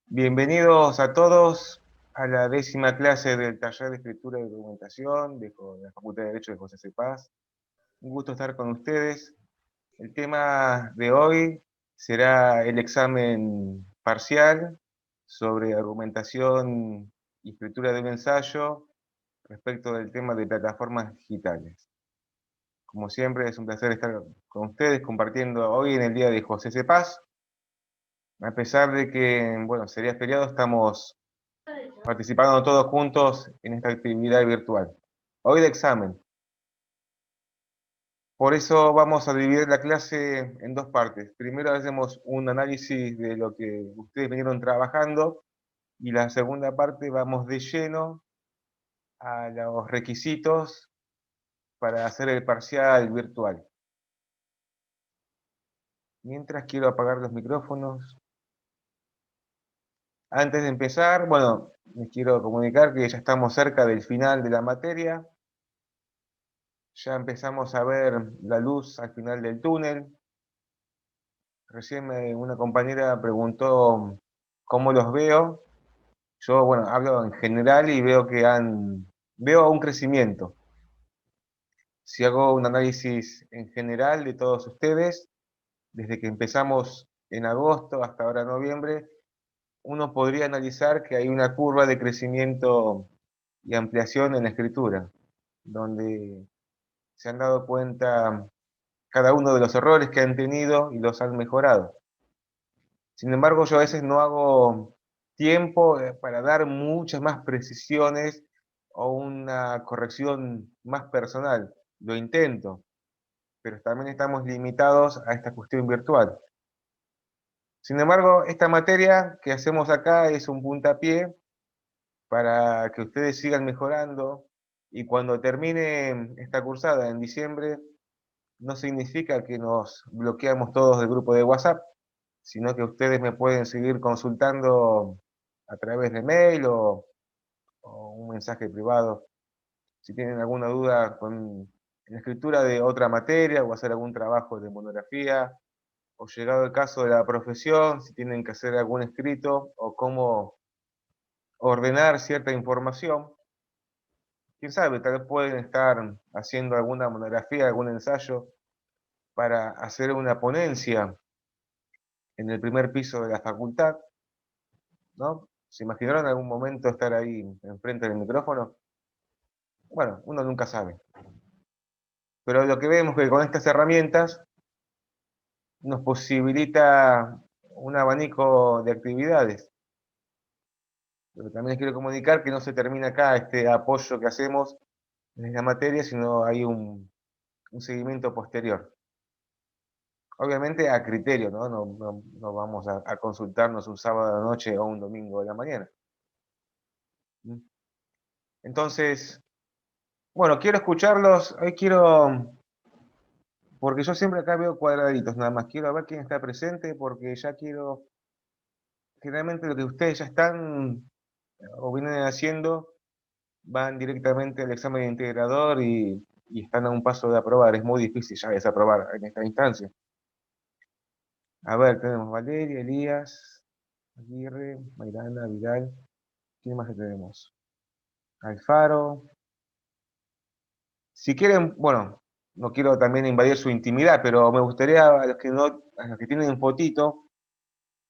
Bienvenidos a todos a la 10ª clase del taller de escritura y documentación de la Facultad de Derecho de José C. Paz. Un gusto estar con ustedes. El tema de hoy será el examen parcial sobre argumentación y escritura de un ensayo respecto del tema de plataformas digitales. Como siempre, es un placer estar con ustedes compartiendo hoy en el día de José C. Paz. A pesar de que, bueno, sería feriado, estamos participando todos juntos en esta actividad virtual. Hoy de examen. Por eso vamos a dividir la clase en dos partes. Primero hacemos un análisis de lo que ustedes vinieron trabajando y la segunda parte vamos de lleno a los requisitos para hacer el parcial virtual. Mientras quiero apagar los micrófonos. Antes de empezar, bueno, les quiero comunicar que ya estamos cerca del final de la materia. Ya empezamos a ver la luz al final del túnel. Recién una compañera preguntó cómo los veo. Yo, bueno, hablo en general y veo que veo un crecimiento. Si hago un análisis en general de todos ustedes, desde que empezamos en agosto hasta ahora noviembre, uno podría analizar que hay una curva de crecimiento y ampliación en la escritura, donde se han dado cuenta cada uno de los errores que han tenido y los han mejorado. Sin embargo, yo a veces no hago tiempo para dar muchas más precisiones o una corrección más personal. Lo intento, pero también estamos limitados a esta cuestión virtual. Sin embargo, esta materia que hacemos acá es un puntapié para que ustedes sigan mejorando y cuando termine esta cursada en diciembre, no significa que nos bloqueamos todos del grupo de WhatsApp, sino que ustedes me pueden seguir consultando a través de mail o un mensaje privado. Si tienen alguna duda con la escritura de otra materia o hacer algún trabajo de monografía, o llegado el caso de la profesión, si tienen que hacer algún escrito o cómo ordenar cierta información, quién sabe, tal vez pueden estar haciendo alguna monografía, algún ensayo para hacer una ponencia en el primer piso de la facultad, ¿no? ¿Se imaginaron en algún momento estar ahí enfrente del micrófono? Bueno, uno nunca sabe. Pero lo que vemos es que con estas herramientas nos posibilita un abanico de actividades. Pero también les quiero comunicar que no se termina acá este apoyo que hacemos en la materia, sino hay un seguimiento posterior. Obviamente a criterio, ¿no? No vamos a consultarnos un sábado de la noche o un domingo de la mañana. Entonces, bueno, quiero escucharlos. Hoy quiero, porque yo siempre acá veo cuadraditos nada más. Quiero ver quién está presente porque ya quiero, generalmente lo que ustedes ya están o vienen haciendo, van directamente al examen de integrador y están a un paso de aprobar. Es muy difícil ya desaprobar en esta instancia. A ver, tenemos Valeria, Elías, Aguirre, Mayrana, Vidal. ¿Quién más que tenemos? Alfaro. Si quieren, bueno, no quiero también invadir su intimidad, pero me gustaría a los que no, a los que tienen un fotito,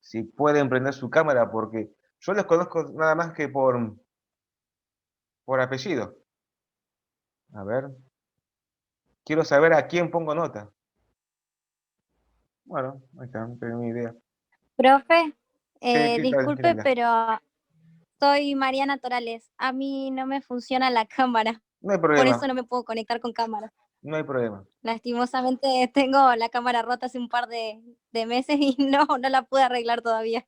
si pueden prender su cámara, porque yo los conozco nada más que por apellido. A ver, quiero saber a quién pongo nota. Bueno, ahí está, no tengo ni idea. Profe, Sí, ¿qué tal, disculpe, Miranda? pero soy Mariana Torales. A mí no me funciona la cámara, No hay por eso problema, no me puedo conectar con cámara. no hay problema. Lastimosamente tengo la cámara rota hace un par de meses y no la pude arreglar todavía.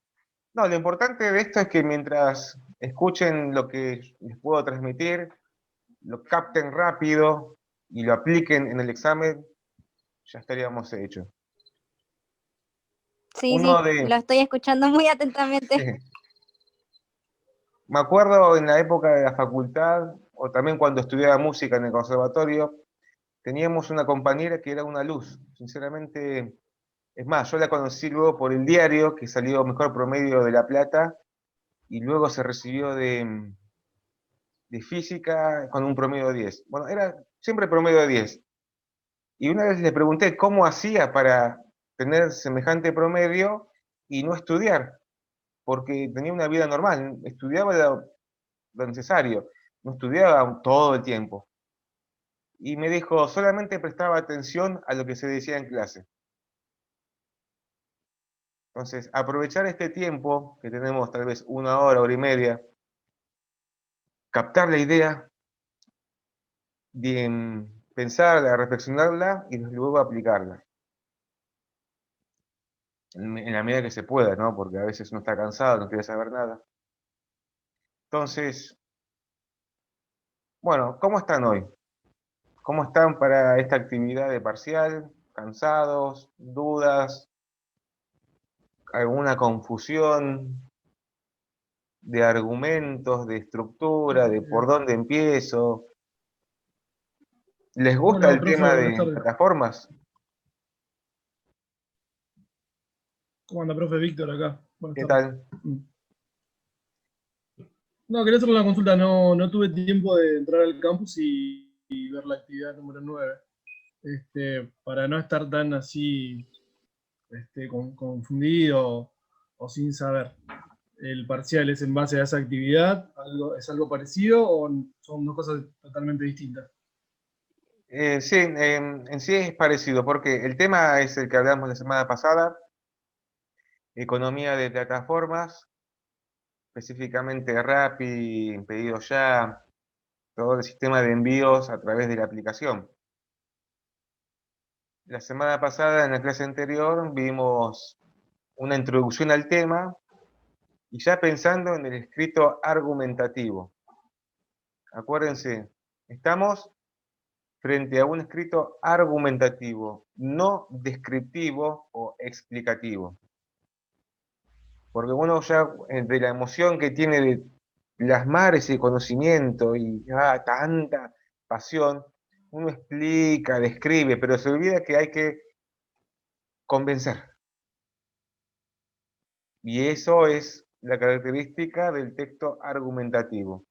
No, lo importante de esto es que mientras escuchen lo que les puedo transmitir, lo capten rápido y lo apliquen en el examen, ya estaríamos hechos. Sí, Uno sí, de, lo estoy escuchando muy atentamente. me acuerdo en la época de la facultad, o también cuando estudiaba música en el conservatorio, teníamos una compañera que era una luz. Sinceramente, es más, yo la conocí luego por el diario, que salió mejor promedio de La Plata, y luego se recibió de física con un promedio de 10. Bueno, era siempre promedio de 10. Y una vez le pregunté cómo hacía para tener semejante promedio y no estudiar, porque tenía una vida normal, estudiaba lo necesario, no estudiaba todo el tiempo. Y me dijo, solamente prestaba atención a lo que se decía en clase. Entonces, aprovechar este tiempo, que tenemos tal vez una hora y media, captar la idea, bien, pensarla, reflexionarla y luego aplicarla. En la medida que se pueda, ¿no? Porque a veces uno está cansado, no quiere saber nada. Entonces, bueno, ¿cómo están hoy? ¿Cómo están para esta actividad de parcial? ¿Cansados? ¿Dudas? ¿Alguna confusión de argumentos, de estructura, de por dónde empiezo? ¿Les gusta Hola, el profe, tema buenas de tardes. plataformas? ¿Cómo anda, profe? Víctor acá. Buenas ¿Qué tardes. tal? No, quería hacerle una consulta. No tuve tiempo de entrar al campus y ver la actividad número 9. Para no estar tan así confundido o sin saber. ¿El parcial es en base a esa actividad? ¿Es algo parecido o son dos cosas totalmente distintas? Sí, en sí es parecido, porque el tema es el que hablamos la semana pasada, economía de plataformas, específicamente Rappi, Pedido Ya, todo el sistema de envíos a través de la aplicación. La semana pasada, en la clase anterior, vimos una introducción al tema y ya pensando en el escrito argumentativo. Acuérdense, estamos frente a un escrito argumentativo, no descriptivo o explicativo. Porque uno ya, de la emoción que tiene de plasmar ese conocimiento y tanta pasión, uno explica, describe, pero se olvida que hay que convencer. Y eso es la característica del texto argumentativo.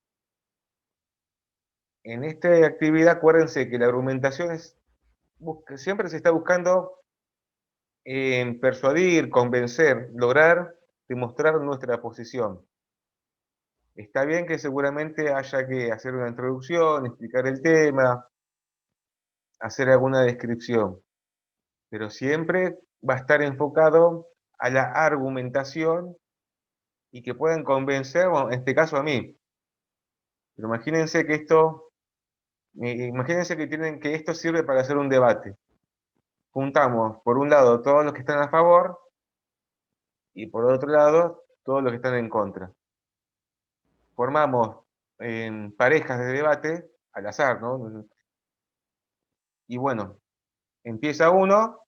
En esta actividad, acuérdense que la argumentación siempre se está buscando persuadir, convencer, lograr demostrar nuestra posición. Está bien que seguramente haya que hacer una introducción, explicar el tema, hacer alguna descripción, pero siempre va a estar enfocado a la argumentación y que puedan convencer, bueno, en este caso a mí. Pero imagínense que que esto sirve para hacer un debate. Juntamos, por un lado, todos los que están a favor y por otro lado, todos los que están en contra. Formamos parejas de debate al azar, ¿no? Y bueno, empieza uno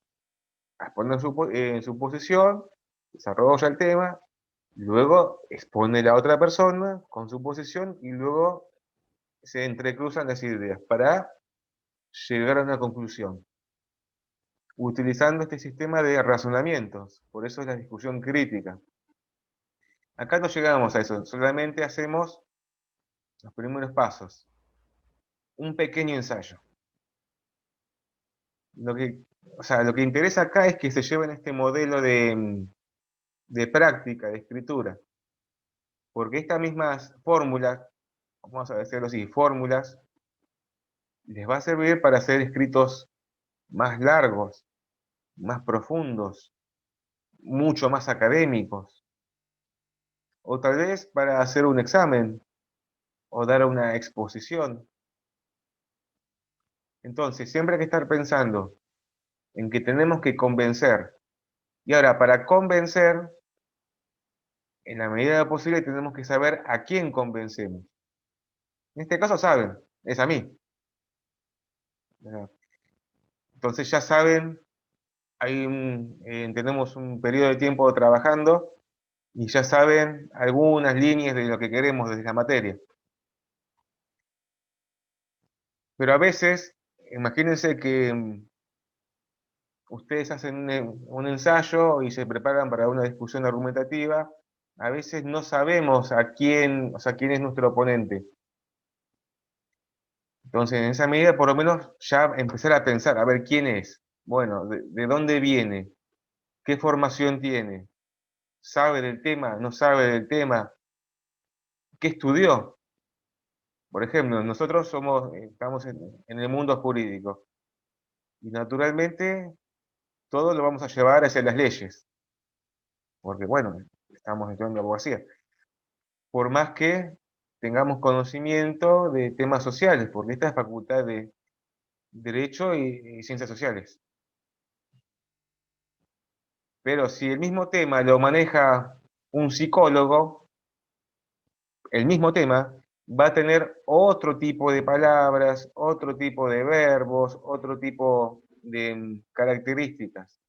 a poner su posición, desarrolla el tema, luego expone la otra persona con su posición y luego se entrecruzan las ideas para llegar a una conclusión, utilizando este sistema de razonamientos. Por eso es la discusión crítica. Acá no llegamos a eso, solamente hacemos los primeros pasos, un pequeño ensayo. Lo que interesa acá es que se lleven este modelo de práctica, de escritura, porque estas mismas fórmulas, vamos a decirlo así, fórmulas, les va a servir para hacer escritos más largos, más profundos, mucho más académicos, o tal vez para hacer un examen o dar una exposición. Entonces, siempre hay que estar pensando en que tenemos que convencer. Y ahora, para convencer, en la medida de lo posible, tenemos que saber a quién convencemos. En este caso saben, es a mí. Entonces ya saben, tenemos un periodo de tiempo trabajando y ya saben algunas líneas de lo que queremos desde la materia. Pero a veces, imagínense que ustedes hacen un ensayo y se preparan para una discusión argumentativa, a veces no sabemos a quién, o sea, quién es nuestro oponente. Entonces, en esa medida, por lo menos, ya empezar a pensar, a ver quién es. Bueno, de dónde viene? ¿Qué formación tiene? ¿Sabe del tema? ¿No sabe del tema? ¿Qué estudió? Por ejemplo, nosotros estamos en el mundo jurídico y naturalmente todo lo vamos a llevar hacia las leyes, porque bueno, estamos estudiando abogacía. Por más que tengamos conocimiento de temas sociales, porque esta es facultad de Derecho y Ciencias Sociales. Pero si el mismo tema lo maneja un psicólogo, el mismo tema va a tener otro tipo de palabras, otro tipo de verbos, otro tipo de características.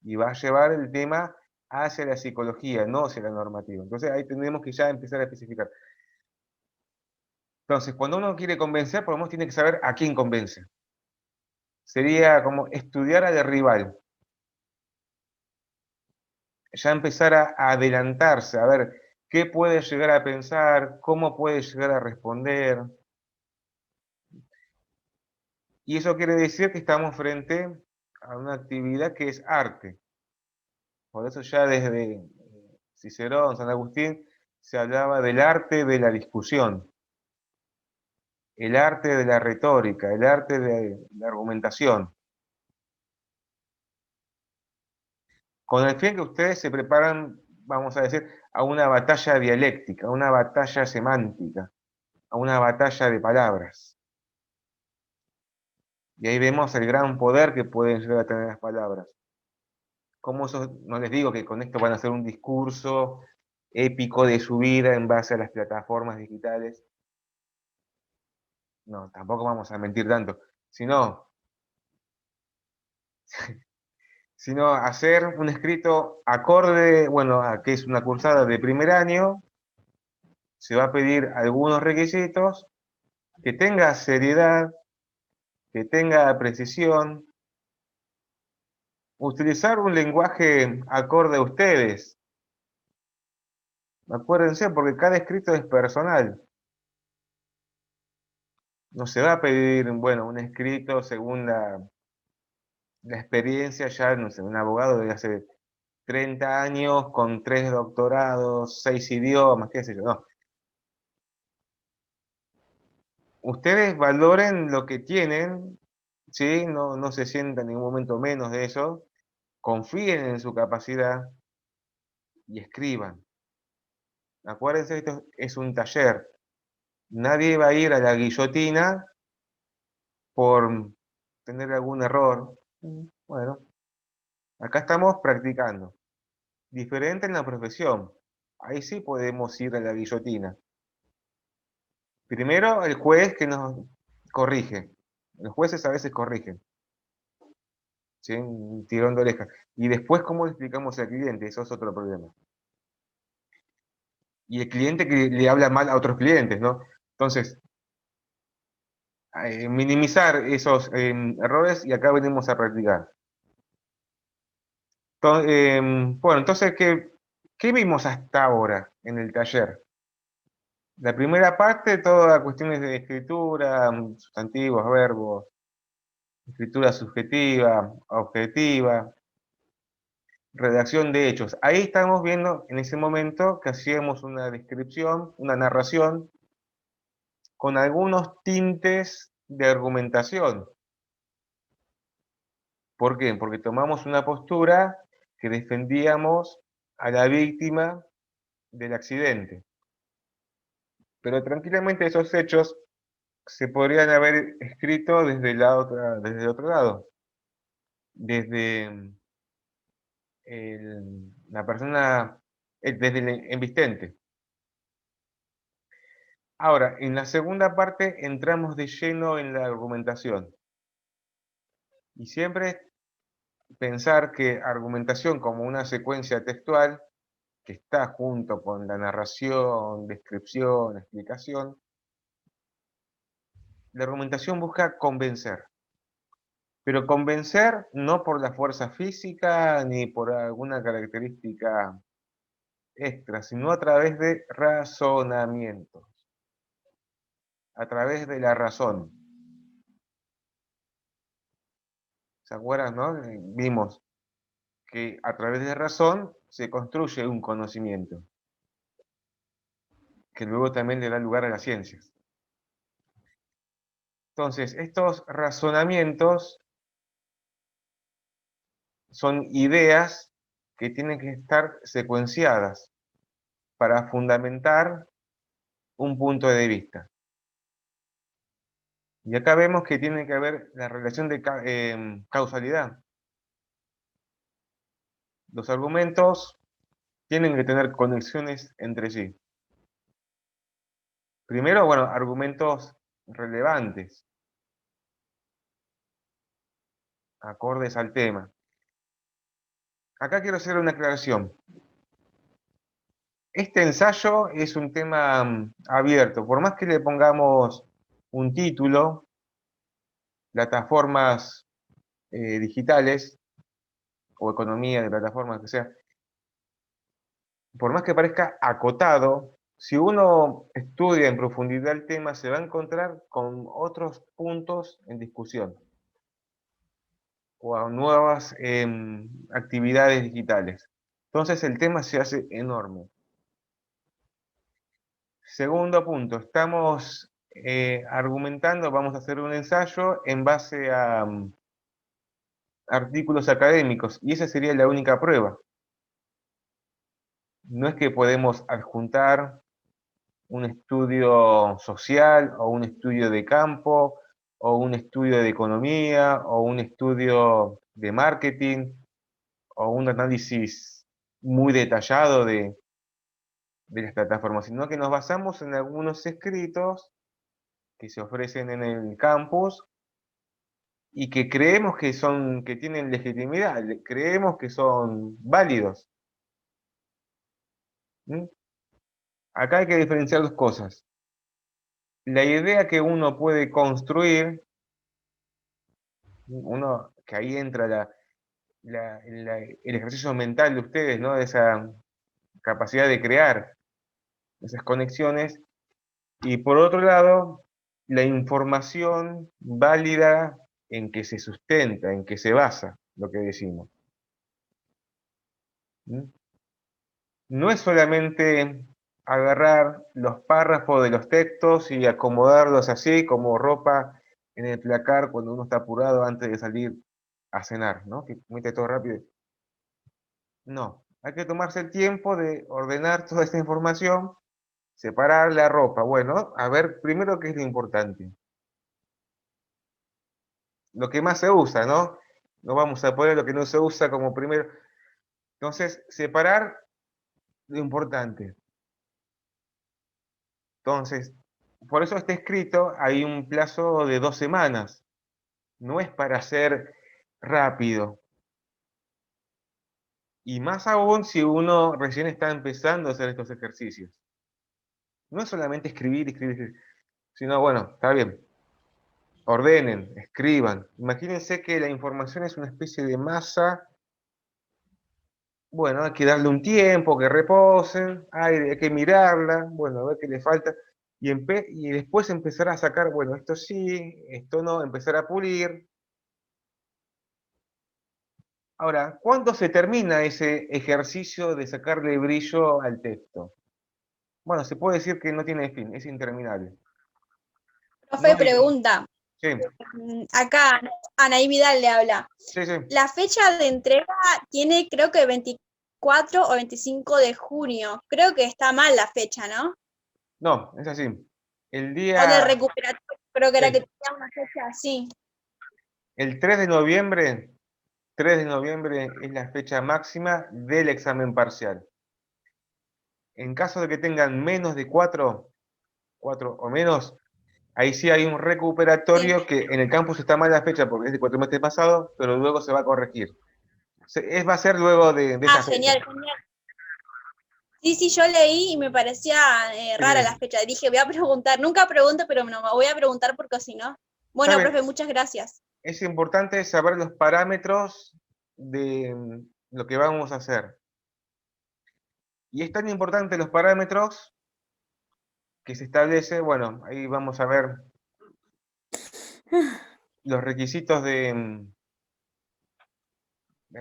Y va a llevar el tema hacia la psicología, no hacia la normativa. Entonces ahí tendremos que ya empezar a especificar. Entonces, cuando uno quiere convencer, por lo menos tiene que saber a quién convence. Sería como estudiar al rival. Ya empezar a adelantarse, a ver qué puede llegar a pensar, cómo puede llegar a responder. Y eso quiere decir que estamos frente a una actividad que es arte. Por eso ya desde Cicerón, San Agustín, se hablaba del arte de la discusión, el arte de la retórica, el arte de la argumentación. Con el fin que ustedes se preparan, vamos a decir, a una batalla dialéctica, a una batalla semántica, a una batalla de palabras. Y ahí vemos el gran poder que pueden llegar a tener las palabras. Como eso, no les digo que con esto van a hacer un discurso épico de su vida en base a las plataformas digitales. No, tampoco vamos a mentir tanto, sino, sino hacer un escrito acorde, bueno, a que es una cursada de primer año, se va a pedir algunos requisitos, que tenga seriedad, que tenga precisión, utilizar un lenguaje acorde a ustedes. Acuérdense, porque cada escrito es personal. No se va a pedir, bueno, un escrito según la experiencia ya, no sé, un abogado de hace 30 años con 3 doctorados, 6 idiomas, qué sé yo, no. Ustedes valoren lo que tienen, ¿sí? No se sientan en ningún momento menos de eso, confíen en su capacidad y escriban. Acuérdense, esto es un taller. Nadie va a ir a la guillotina por tener algún error. Bueno, acá estamos practicando. Diferente en la profesión. Ahí sí podemos ir a la guillotina. Primero el juez que nos corrige. Los jueces a veces corrigen. ¿Sí? Un tirón de oreja. Y después, ¿cómo le explicamos al cliente? Eso es otro problema. Y el cliente que le habla mal a otros clientes, ¿no? Entonces, minimizar esos errores y acá venimos a practicar. Bueno, entonces, ¿qué vimos hasta ahora en el taller? La primera parte, todas cuestiones de escritura, sustantivos, verbos, escritura subjetiva, objetiva, redacción de hechos. Ahí estamos viendo en ese momento que hacíamos una descripción, una narración, con algunos tintes de argumentación. ¿Por qué? Porque tomamos una postura que defendíamos a la víctima del accidente. Pero tranquilamente esos hechos se podrían haber escrito desde desde el otro lado, desde la persona, desde el embistente. Ahora, en la segunda parte entramos de lleno en la argumentación. Y siempre pensar que argumentación como una secuencia textual, que está junto con la narración, descripción, explicación, la argumentación busca convencer. Pero convencer no por la fuerza física ni por alguna característica extra, sino a través de razonamientos, a través de la razón. ¿Se acuerdan, no? Vimos que a través de razón se construye un conocimiento, que luego también le da lugar a las ciencias. Entonces, estos razonamientos son ideas que tienen que estar secuenciadas para fundamentar un punto de vista. Y acá vemos que tiene que haber la relación de causalidad. Los argumentos tienen que tener conexiones entre sí. Primero, bueno, argumentos relevantes, acordes al tema. Acá quiero hacer una aclaración. Este ensayo es un tema abierto. Por más que le pongamos un título, plataformas digitales, o economía de plataformas, que sea, por más que parezca acotado, si uno estudia en profundidad el tema, se va a encontrar con otros puntos en discusión, o a nuevas actividades digitales. Entonces el tema se hace enorme. Segundo punto, estamos argumentando, vamos a hacer un ensayo en base a artículos académicos, y esa sería la única prueba. No es que podemos adjuntar un estudio social, o un estudio de campo, o un estudio de economía, o un estudio de marketing, o un análisis muy detallado de las plataformas, sino que nos basamos en algunos escritos que se ofrecen en el campus y que creemos que tienen legitimidad, creemos que son válidos. ¿Mm? Acá hay que diferenciar dos cosas. La idea que uno puede construir, que ahí entra el ejercicio mental de ustedes, ¿no? De esa capacidad de crear esas conexiones. Y por otro lado, la información válida en que se sustenta, en que se basa lo que decimos. ¿Mm? No es solamente agarrar los párrafos de los textos y acomodarlos así como ropa en el placar cuando uno está apurado antes de salir a cenar, ¿no? Que mete todo rápido. No, hay que tomarse el tiempo de ordenar toda esta información, separar la ropa. Bueno, a ver primero qué es lo importante. Lo que más se usa, ¿no? No vamos a poner lo que no se usa como primero. Entonces, separar lo importante. Entonces, por eso está escrito, hay un plazo de 2 semanas. No es para hacer rápido. Y más aún si uno recién está empezando a hacer estos ejercicios. No es solamente escribir, sino, bueno, está bien. Ordenen, escriban. Imagínense que la información es una especie de masa. Bueno, hay que darle un tiempo, que repose, hay que mirarla, bueno, a ver qué le falta. Y después empezar a sacar, bueno, esto sí, esto no, empezar a pulir. Ahora, ¿cuándo se termina ese ejercicio de sacarle brillo al texto? Bueno, se puede decir que no tiene fin, es interminable. Profe, No hay- pregunta. Sí, Acá Anaí Vidal le habla. sí, sí. La fecha de entrega tiene creo que 24 o 25 de junio. Creo que está mal la fecha, ¿no? No, es así. El O de día, recuperatorio, creo que era que sí, tenía una fecha así. el 3 de noviembre, 3 de noviembre es la fecha máxima del examen parcial. En caso de que tengan menos de 4 o menos, ahí sí hay un recuperatorio que en el campus está mal la fecha porque es de cuatrimestre pasado, pero luego se va a corregir. Va a ser luego de Ah, esa fecha. genial, genial. Sí, sí, yo leí y me parecía rara la fecha. Dije, voy a preguntar. Nunca pregunto, pero no, me voy a preguntar porque si no. Bueno, ¿Sabe? profe, muchas gracias. Es importante saber los parámetros de lo que vamos a hacer. Y es tan importante los parámetros que se establece, bueno, ahí vamos a ver los requisitos dame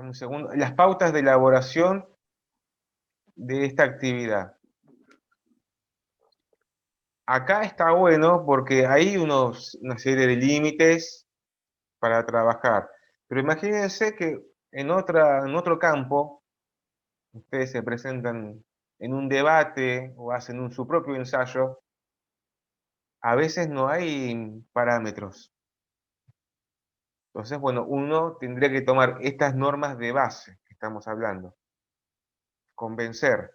un segundo, las pautas de elaboración de esta actividad. Acá está bueno porque hay una serie de límites para trabajar. Pero imagínense que en otro campo, ustedes se presentan en un debate o hacen su propio ensayo, a veces no hay parámetros. Entonces, bueno, uno tendría que tomar estas normas de base que estamos hablando. Convencer.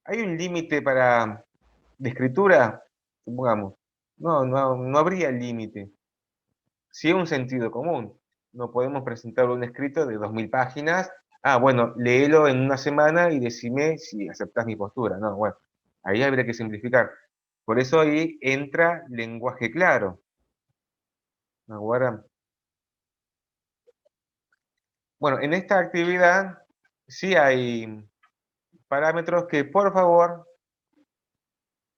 ¿Hay un límite de escritura? Supongamos. No habría límite. Sí, un sentido común. No podemos presentar un escrito de 2000 páginas. Ah, bueno, léelo en una semana y decime si aceptás mi postura. No, bueno, ahí habría que simplificar. Por eso ahí entra lenguaje claro. Ahora, bueno, en esta actividad sí hay parámetros que, por favor,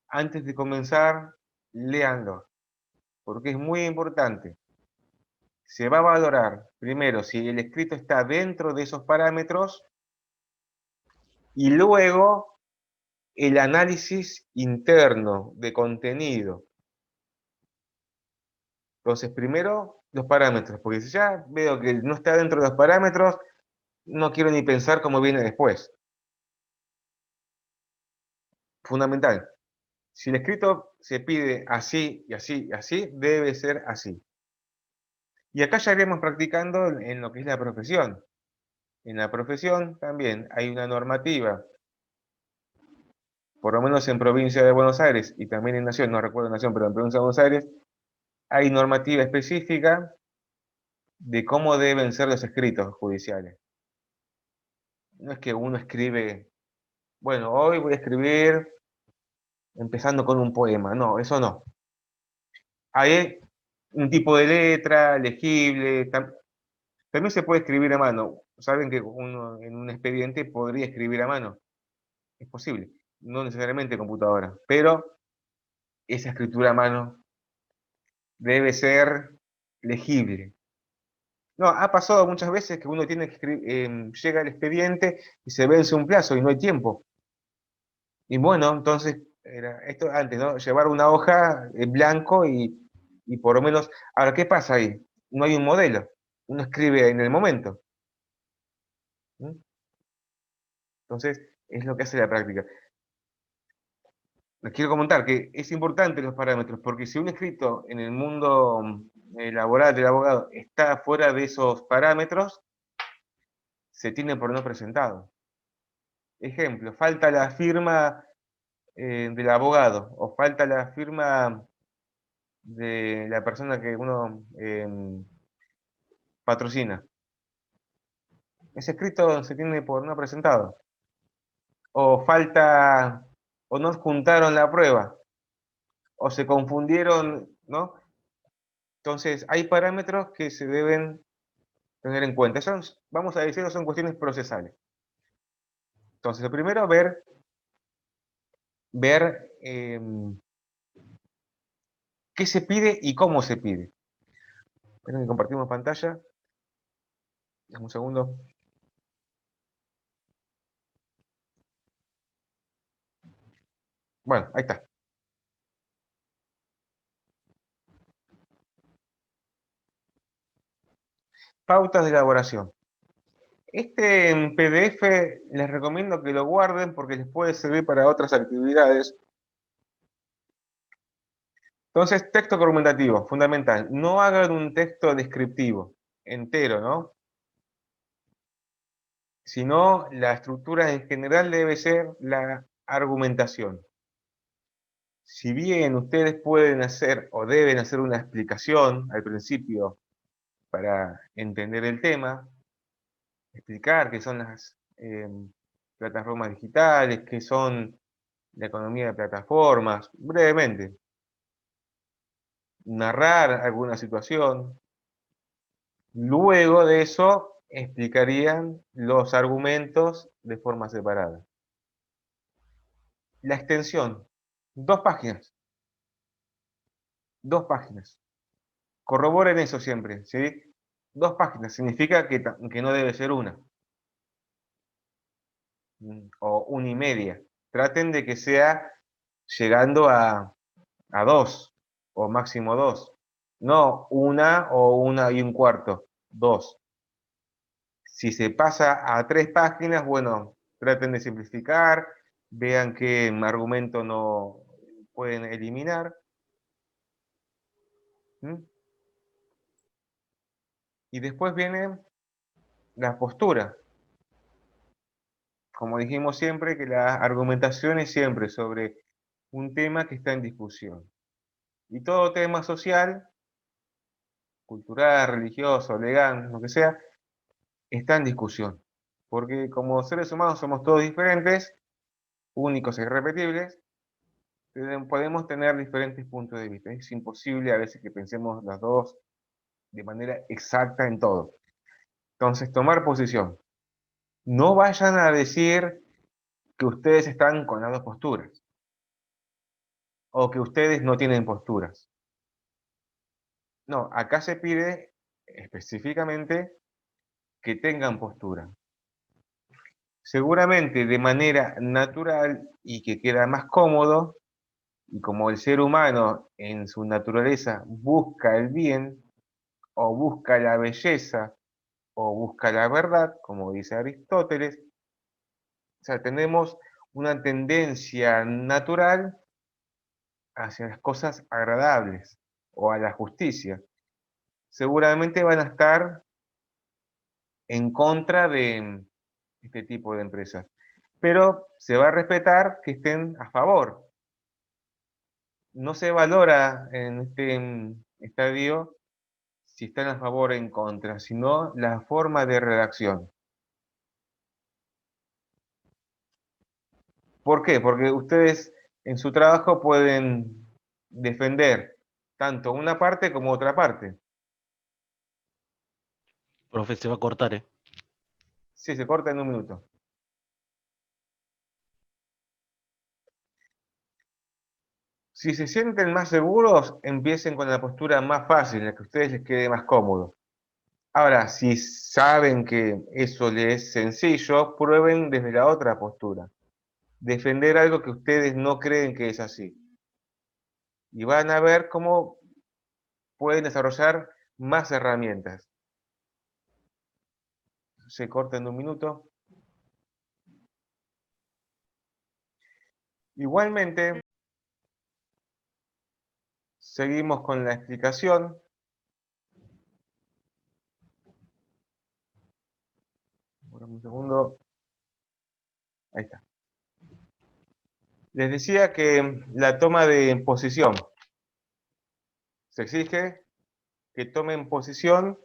antes de comenzar, léanlo, porque es muy importante. Se va a valorar, primero, si el escrito está dentro de esos parámetros y luego el análisis interno de contenido. Entonces, primero, los parámetros, porque si ya veo que no está dentro de los parámetros, no quiero ni pensar cómo viene después. Fundamental. Si el escrito se pide así y así y así, debe ser así. Y acá ya iremos practicando en lo que es la profesión. En la profesión también hay una normativa, por lo menos en provincia de Buenos Aires y también en Nación, no recuerdo Nación, pero en provincia de Buenos Aires, hay normativa específica de cómo deben ser los escritos judiciales. No es que uno escribe, bueno, hoy voy a escribir empezando con un poema, no, eso no. Hay un tipo de letra legible, también se puede escribir a mano. Saben que uno en un expediente podría escribir a mano. Es posible. No necesariamente computadora. Pero esa escritura a mano debe ser legible. No, ha pasado muchas veces que uno tiene que escribir, llega el expediente y se vence un plazo y no hay tiempo. Y bueno, entonces, era esto antes, ¿no? Llevar una hoja en blanco y por lo menos. Ahora, ¿qué pasa ahí? No hay un modelo. Uno escribe en el momento. ¿Mm? Entonces, es lo que hace la práctica. Les quiero comentar que es importante los parámetros, porque si un escrito en el mundo laboral del abogado está fuera de esos parámetros, se tiene por no presentado. Ejemplo, falta la firma del abogado o falta la firma de la persona que uno patrocina. Ese escrito se tiene por no presentado. O falta, o no juntaron la prueba, o se confundieron, ¿no? Entonces, hay parámetros que se deben tener en cuenta. Vamos a decirlo, son cuestiones procesales. Entonces, lo primero, ver qué se pide y cómo se pide. Esperen que compartimos pantalla. Dame un segundo. Bueno, ahí está. Pautas de elaboración. Este en PDF les recomiendo que lo guarden porque les puede servir para otras actividades. Entonces, texto argumentativo, fundamental. No hagan un texto descriptivo, entero, ¿no? Sino la estructura en general debe ser la argumentación. Si bien ustedes pueden hacer o deben hacer una explicación al principio para entender el tema, explicar qué son las plataformas digitales, qué son la economía de plataformas, brevemente. Narrar alguna situación. Luego de eso explicarían los argumentos de forma separada. La extensión, 2 páginas. 2 páginas. Corroboren eso siempre, ¿sí? 2 páginas, significa que no debe ser una. O 1,5. Traten de que sea llegando a 2, o máximo 2. No 1 o 1,25, 2. Si se pasa a 3 páginas, bueno, traten de simplificar, vean qué argumento no pueden eliminar. ¿Mm? Y después viene la postura. Como dijimos siempre, que la argumentación es siempre sobre un tema que está en discusión. Y todo tema social, cultural, religioso, legal, lo que sea, está en discusión. Porque como seres humanos somos todos diferentes, únicos e irrepetibles, podemos tener diferentes puntos de vista. Es imposible a veces que pensemos los dos de manera exacta en todo. Entonces, tomar posición. No vayan a decir que ustedes están con las dos posturas, o que ustedes no tienen posturas. No, acá se pide específicamente que tengan postura. Seguramente de manera natural y que queda más cómodo, y como el ser humano en su naturaleza busca el bien, o busca la belleza, o busca la verdad, como dice Aristóteles, o sea, tenemos una tendencia natural hacia las cosas agradables o a la justicia. Seguramente van a estar en contra de este tipo de empresas, pero se va a respetar que estén a favor. No se valora en este estadio si están a favor o en contra, sino la forma de redacción. ¿Por qué? Porque ustedes en su trabajo pueden defender tanto una parte como otra parte. Profe, se va a cortar, ¿eh? Sí, se corta en 1 minuto. Si se sienten más seguros, empiecen con la postura más fácil, la que a ustedes les quede más cómodo. Ahora, si saben que eso les es sencillo, prueben desde la otra postura. Defender algo que ustedes no creen que es así. Y van a ver cómo pueden desarrollar más herramientas. Se corta en 1 minuto. Igualmente, seguimos con la explicación. Un segundo. Ahí está. Les decía que la toma de posición. Se exige que tomen posición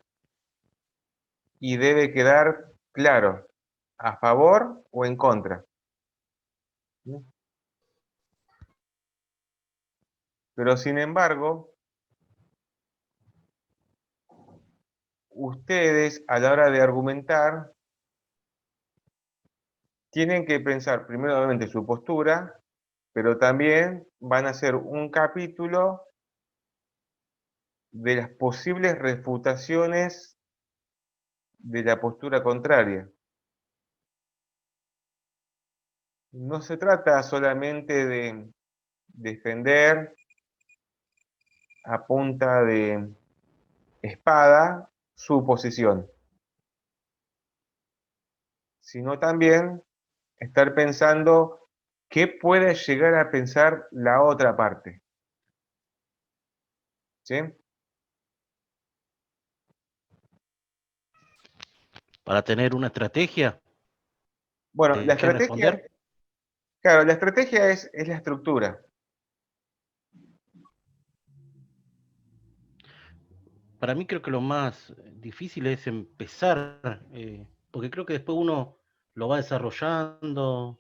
y debe quedar claro, a favor o en contra. Pero sin embargo, ustedes a la hora de argumentar tienen que pensar primero obviamente su postura, pero también van a hacer un capítulo de las posibles refutaciones de la postura contraria. No se trata solamente de defender a punta de espada su posición, sino también estar pensando qué puede llegar a pensar la otra parte. ¿Sí? Para tener una estrategia Bueno, la de qué estrategia, responder. claro, la estrategia es la estructura. Para mí creo que lo más difícil es empezar, porque creo que después uno lo va desarrollando,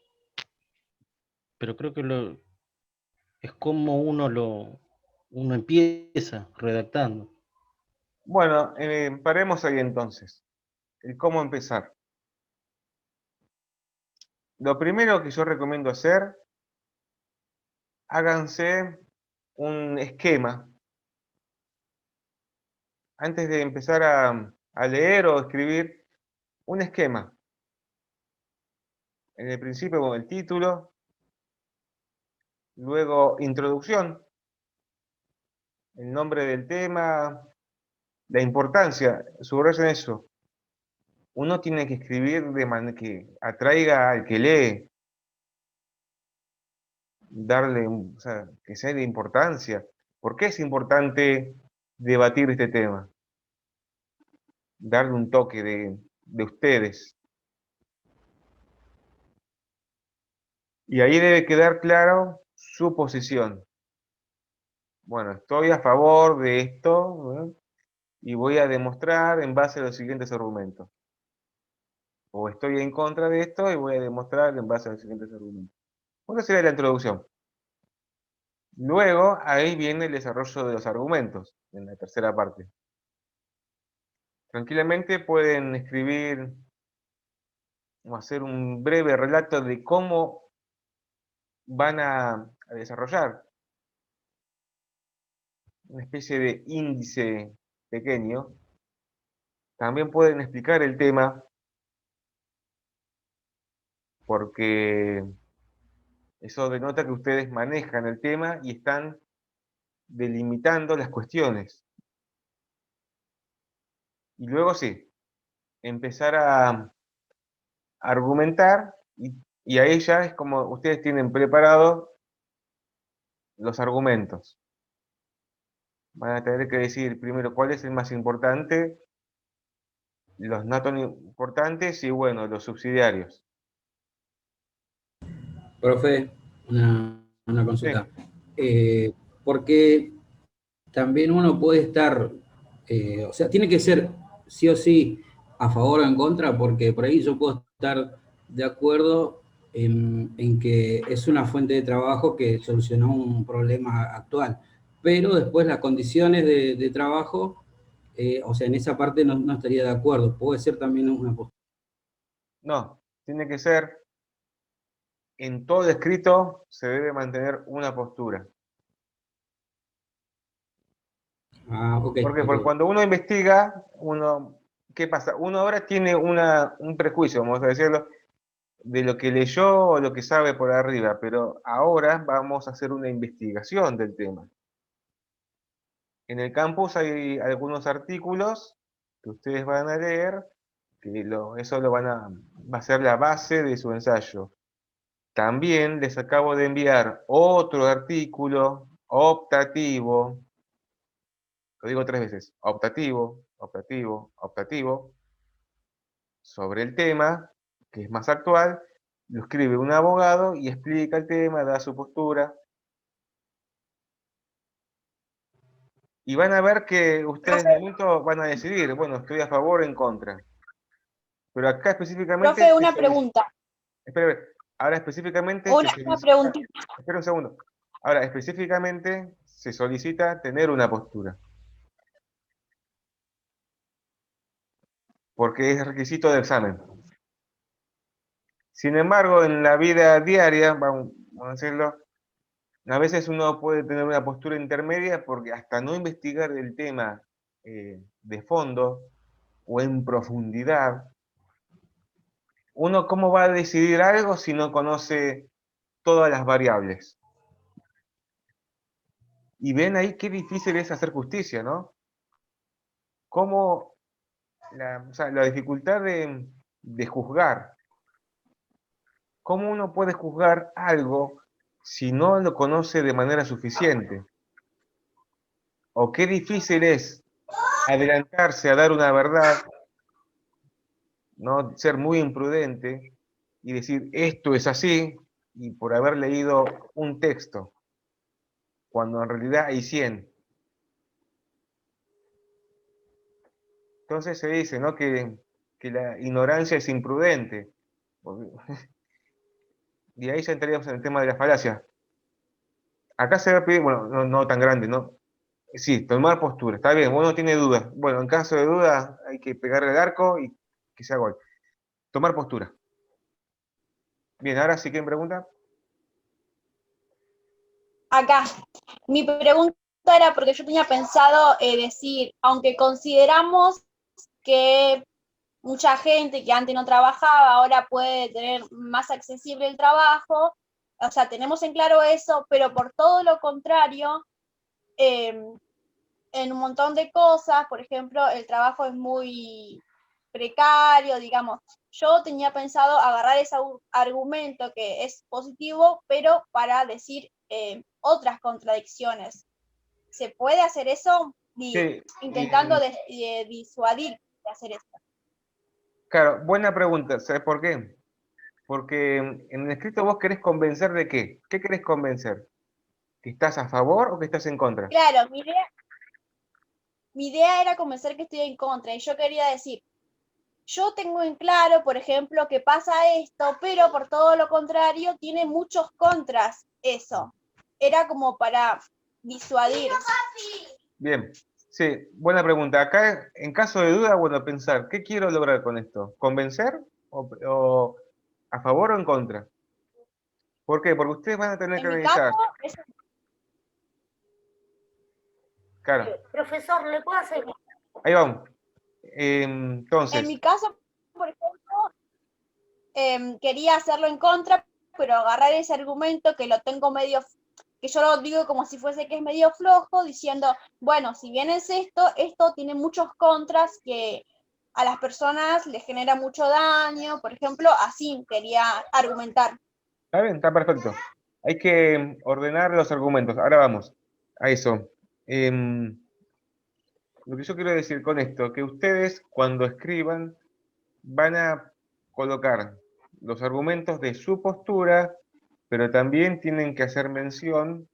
pero creo que es como uno empieza redactando. Bueno, paremos ahí entonces. El cómo empezar. Lo primero que yo recomiendo hacer háganse un esquema. Antes de empezar a leer o escribir, un esquema. En el principio con el título, luego introducción, el nombre del tema, la importancia, subrayen eso. Uno tiene que escribir de manera que atraiga al que lee, darle, o sea, que sea de importancia. ¿Por qué es importante debatir este tema? Darle un toque de ustedes. Y ahí debe quedar claro su posición. Bueno, estoy a favor de esto, ¿no? Y voy a demostrar en base a los siguientes argumentos. O estoy en contra de esto y voy a demostrar en base a los siguientes argumentos. Bueno, esa sería la introducción. Luego, ahí viene el desarrollo de los argumentos, en la tercera parte. Tranquilamente pueden escribir o hacer un breve relato de cómo van a desarrollar una especie de índice pequeño. También pueden explicar el tema porque eso denota que ustedes manejan el tema y están delimitando las cuestiones. Y luego sí, empezar a argumentar y ahí ya es como ustedes tienen preparados los argumentos. Van a tener que decir primero cuál es el más importante, los no tan importantes y bueno, los subsidiarios. Profe, una Sí. consulta. Porque también uno puede estar, o sea, tiene que ser sí o sí a favor o en contra, porque por ahí yo puedo estar de acuerdo en que es una fuente de trabajo que solucionó un problema actual, pero después las condiciones de trabajo, o sea, en esa parte no estaría de acuerdo. Puede ser también una postura. No, tiene que ser, en todo escrito se debe mantener una postura. Ah, ok. ¿Por qué? Ok. Porque cuando uno investiga, ¿qué pasa? Uno ahora tiene un prejuicio, vamos a decirlo, de lo que leyó o lo que sabe por arriba, pero ahora vamos a hacer una investigación del tema. En el campus hay algunos artículos que ustedes van a leer, que eso va a ser la base de su ensayo. También les acabo de enviar otro artículo optativo, lo digo 3 veces, optativo, optativo, optativo, sobre el tema, que es más actual, lo escribe un abogado y explica el tema, da su postura. Y van a ver que ustedes de momento van a decidir, bueno, estoy a favor o en contra. Pero acá específicamente Profe, una pregunta. Espera, ahora específicamente se Una solicita. preguntita. Espera un segundo. Ahora específicamente se solicita tener una postura. Porque es requisito de examen. Sin embargo, en la vida diaria, vamos a decirlo, a veces uno puede tener una postura intermedia porque hasta no investigar el tema de fondo o en profundidad, uno cómo va a decidir algo si no conoce todas las variables. Y ven ahí qué difícil es hacer justicia, ¿no? Cómo o sea, la dificultad de juzgar. ¿Cómo uno puede juzgar algo si no lo conoce de manera suficiente? O qué difícil es adelantarse a dar una verdad, no ser muy imprudente y decir esto es así y por haber leído un texto, cuando en realidad hay 100. Entonces se dice, ¿no?, que la ignorancia es imprudente. Y ahí ya entraríamos en el tema de la falacia. Acá se va a pedir, bueno, no tan grande, ¿no? Sí, tomar postura, está bien, uno tiene dudas. Bueno, en caso de duda hay que pegarle el arco y que sea gol. Tomar postura. Bien, ahora sí, ¿quién pregunta? Acá. Mi pregunta era porque yo tenía pensado decir, aunque consideramos que mucha gente que antes no trabajaba ahora puede tener más accesible el trabajo, o sea, tenemos en claro eso, pero por todo lo contrario, en un montón de cosas, por ejemplo, el trabajo es muy precario, digamos. Yo tenía pensado agarrar ese argumento que es positivo, pero para decir otras contradicciones. ¿Se puede hacer eso? Sí, Intentando disuadir de hacer eso. claro, buena pregunta. ¿Sabes por qué? Porque en el escrito vos querés convencer de qué. ¿Qué querés convencer? ¿Que estás a favor o que estás en contra? Claro, mi idea era convencer que estoy en contra y yo quería decir, yo tengo en claro, por ejemplo, que pasa esto, pero por todo lo contrario tiene muchos contras eso. Era como para disuadir. Bien, sí, buena pregunta. Acá, en caso de duda, bueno, pensar, ¿qué quiero lograr con esto? ¿Convencer o a favor o en contra? ¿Por qué? Porque ustedes van a tener que En mi caso, analizar. Claro, Profesor, ¿le puedo hacer? ahí vamos. en Entonces, mi caso, por ejemplo, quería hacerlo en contra, pero agarrar ese argumento que lo tengo medio, que yo lo digo como si fuese que es medio flojo, diciendo, bueno, si bien es esto tiene muchos contras que a las personas les genera mucho daño, por ejemplo, así quería argumentar. está bien, está perfecto. Hay que ordenar los argumentos. Ahora vamos a eso. Lo que yo quiero decir con esto, que ustedes cuando escriban van a colocar los argumentos de su postura, pero también tienen que hacer mención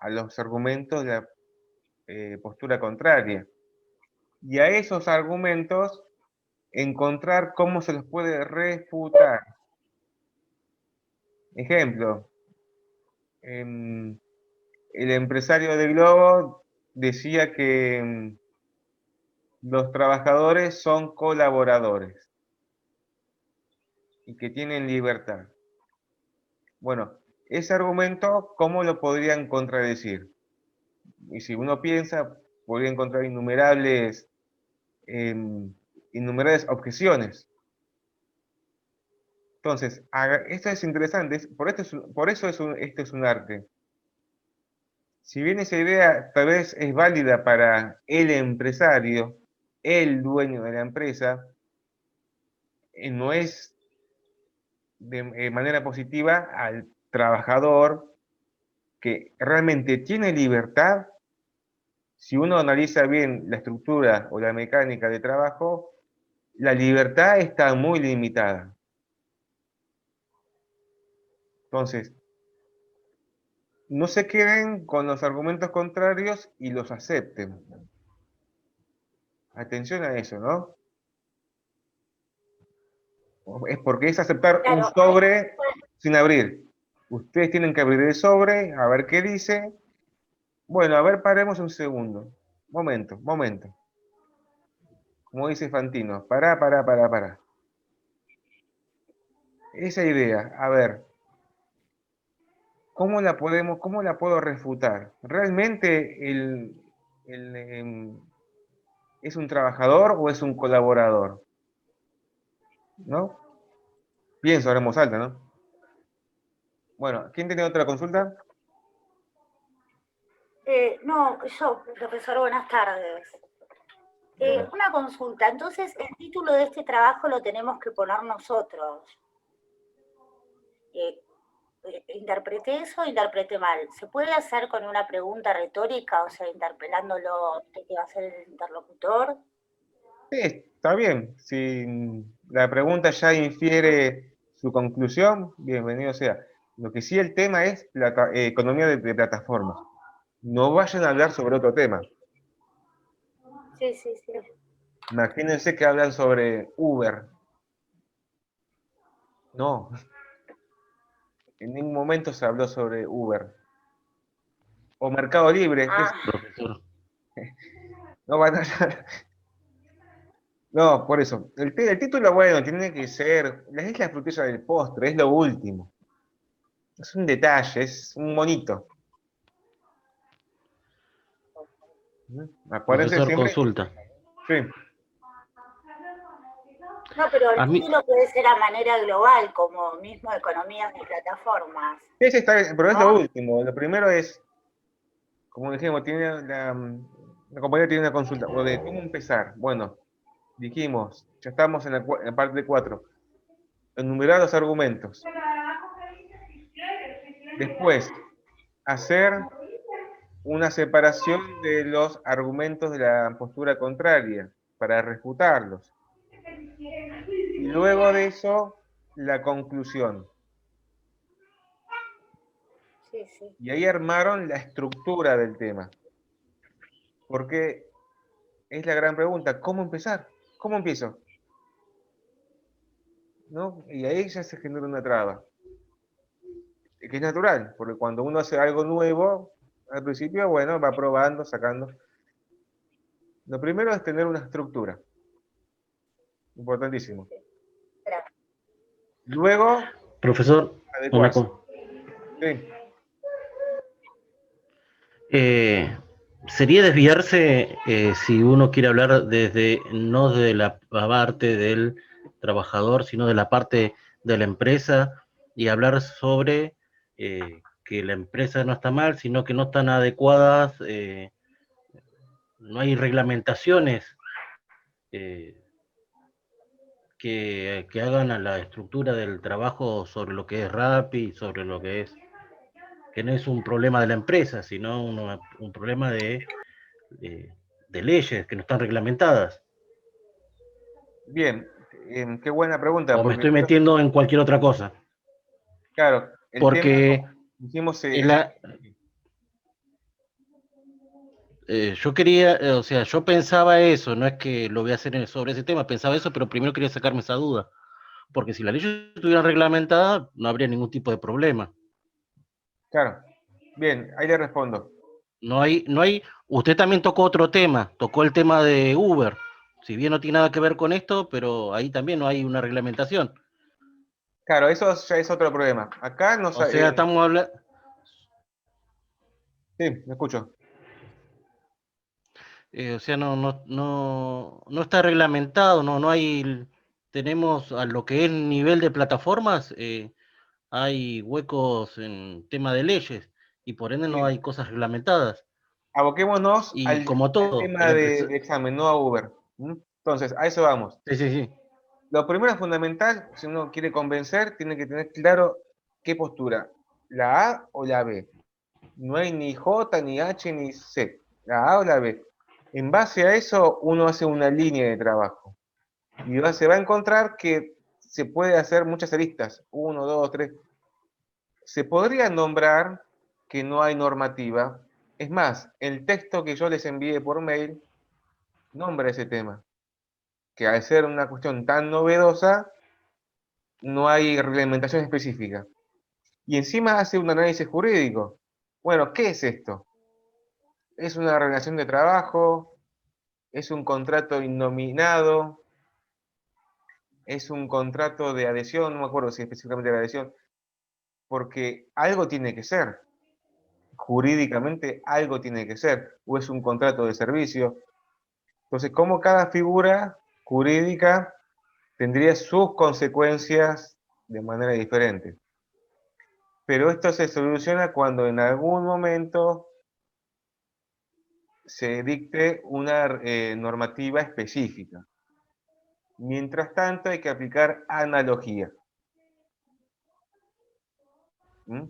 a los argumentos de la postura contraria. Y a esos argumentos encontrar cómo se los puede refutar. Ejemplo, el empresario de Globo decía que los trabajadores son colaboradores y que tienen libertad. Bueno, ese argumento, ¿cómo lo podrían contradecir? Y si uno piensa, podría encontrar innumerables objeciones. Entonces, esto es interesante, por eso esto es un arte. Si bien esa idea tal vez es válida para el empresario, el dueño de la empresa, no es de manera positiva al trabajador que realmente tiene libertad. Si uno analiza bien la estructura o la mecánica de trabajo, la libertad está muy limitada. Entonces, no se queden con los argumentos contrarios y los acepten. Atención a eso, ¿no? Es porque es aceptar un sobre sin abrir. Ustedes tienen que abrir el sobre, a ver qué dice. Bueno, a ver, paremos un segundo. Momento. Como dice Fantino, pará. Esa idea, a ver, cómo la puedo refutar? ¿Realmente es un trabajador o es un colaborador? ¿No? Pienso ahora en voz alta, ¿no? Bueno, ¿quién tiene otra consulta? No, yo, profesor, buenas tardes. Una consulta, entonces el título de este trabajo lo tenemos que poner nosotros. ¿Interpreté eso o interpreté mal? ¿Se puede hacer con una pregunta retórica, o sea, interpelándolo de que va a ser el interlocutor? Sí, está bien. Si la pregunta ya infiere su conclusión, bienvenido sea. Lo que sí el tema es economía de plataformas. No vayan a hablar sobre otro tema. Sí. Imagínense que hablan sobre Uber. No, en ningún momento se habló sobre Uber. O Mercado Libre. Profesor. No van a hablar. No, por eso. El título, bueno, tiene que ser. Es la frutilla del postre, es lo último. Es un detalle, es un monito. Acuérdense Profesor, siempre, consulta. sí, No, pero el A mí, título puede ser a manera global, como mismo economías de plataformas, ese está, pero es lo ¿no? último. Lo primero es, como dijimos, la compañía tiene una consulta, o de cómo empezar. Bueno, dijimos, ya estamos en la parte 4, enumerar los argumentos. Después, hacer una separación de los argumentos de la postura contraria para refutarlos. Y luego de eso, la conclusión. Sí, sí. Y ahí armaron la estructura del tema. Porque es la gran pregunta, ¿cómo empezar? ¿Cómo empiezo? ¿No? Y ahí ya se genera una traba. Que es natural, porque cuando uno hace algo nuevo, al principio, bueno, va probando, sacando. Lo primero es tener una estructura. Importantísimo. Gracias. Luego, profesor, una adecuarse. co- Sí. sería desviarse si uno quiere hablar desde, no de la parte del trabajador, sino de la parte de la empresa y hablar sobre que la empresa no está mal, sino que no están adecuadas, no hay reglamentaciones eh, que hagan a la estructura del trabajo sobre lo que es RAPI, sobre lo que no es un problema de la empresa, sino un problema de, de leyes que no están reglamentadas. Bien, qué buena pregunta, O me porque estoy metiendo en cualquier otra cosa. claro, el tema, Porque como dijimos, en la, yo quería, o sea, yo pensaba eso, no es que lo voy a hacer sobre ese tema, pensaba eso, pero primero quería sacarme esa duda. Porque si las leyes estuvieran reglamentadas, no habría ningún tipo de problema. claro. Bien, ahí le respondo. Usted también tocó otro tema, tocó el tema de Uber. Si bien no tiene nada que ver con esto, pero ahí también no hay una reglamentación. Claro, eso ya es otro problema. Acá no O sea, estamos hablando, sí, me escucho. o sea, no está reglamentado, no hay, tenemos a lo que es nivel de plataformas, hay huecos en tema de leyes y por ende no hay Bien, cosas reglamentadas. aboquémonos Y al como todo, tema de examen, no a Uber. Entonces, a eso vamos. sí, sí, sí. Lo primero fundamental, si uno quiere convencer, tiene que tener claro qué postura, la A o la B. No hay ni J, ni H, ni C, la A o la B. En base a eso, uno hace una línea de trabajo y se va a encontrar que se puede hacer muchas aristas, 1, 2, 3. Se podría nombrar que no hay normativa. Es más, el texto que yo les envié por mail nombra ese tema, que al ser una cuestión tan novedosa, no hay reglamentación específica. Y encima hace un análisis jurídico. Bueno, ¿qué es esto? ¿Es una relación de trabajo? ¿Es un contrato innominado? ¿Es un contrato de adhesión? No me acuerdo si específicamente de adhesión. Porque algo tiene que ser. Jurídicamente algo tiene que ser. O es un contrato de servicio. Entonces, ¿cómo cada figura jurídica tendría sus consecuencias de manera diferente? Pero esto se soluciona cuando en algún momento se dicte una normativa específica. Mientras tanto, hay que aplicar analogía. ¿Mm?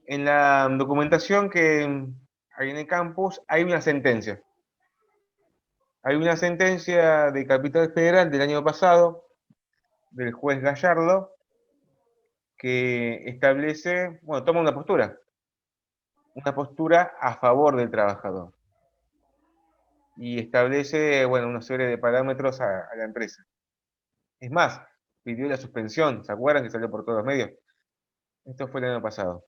En la documentación que hay en el campus hay una sentencia. Hay una sentencia de Capital Federal del año pasado, del juez Gallardo, que establece, bueno, toma una postura a favor del trabajador. Y establece, bueno, una serie de parámetros a la empresa. Es más, pidió la suspensión, ¿se acuerdan que salió por todos los medios? Esto fue el año pasado.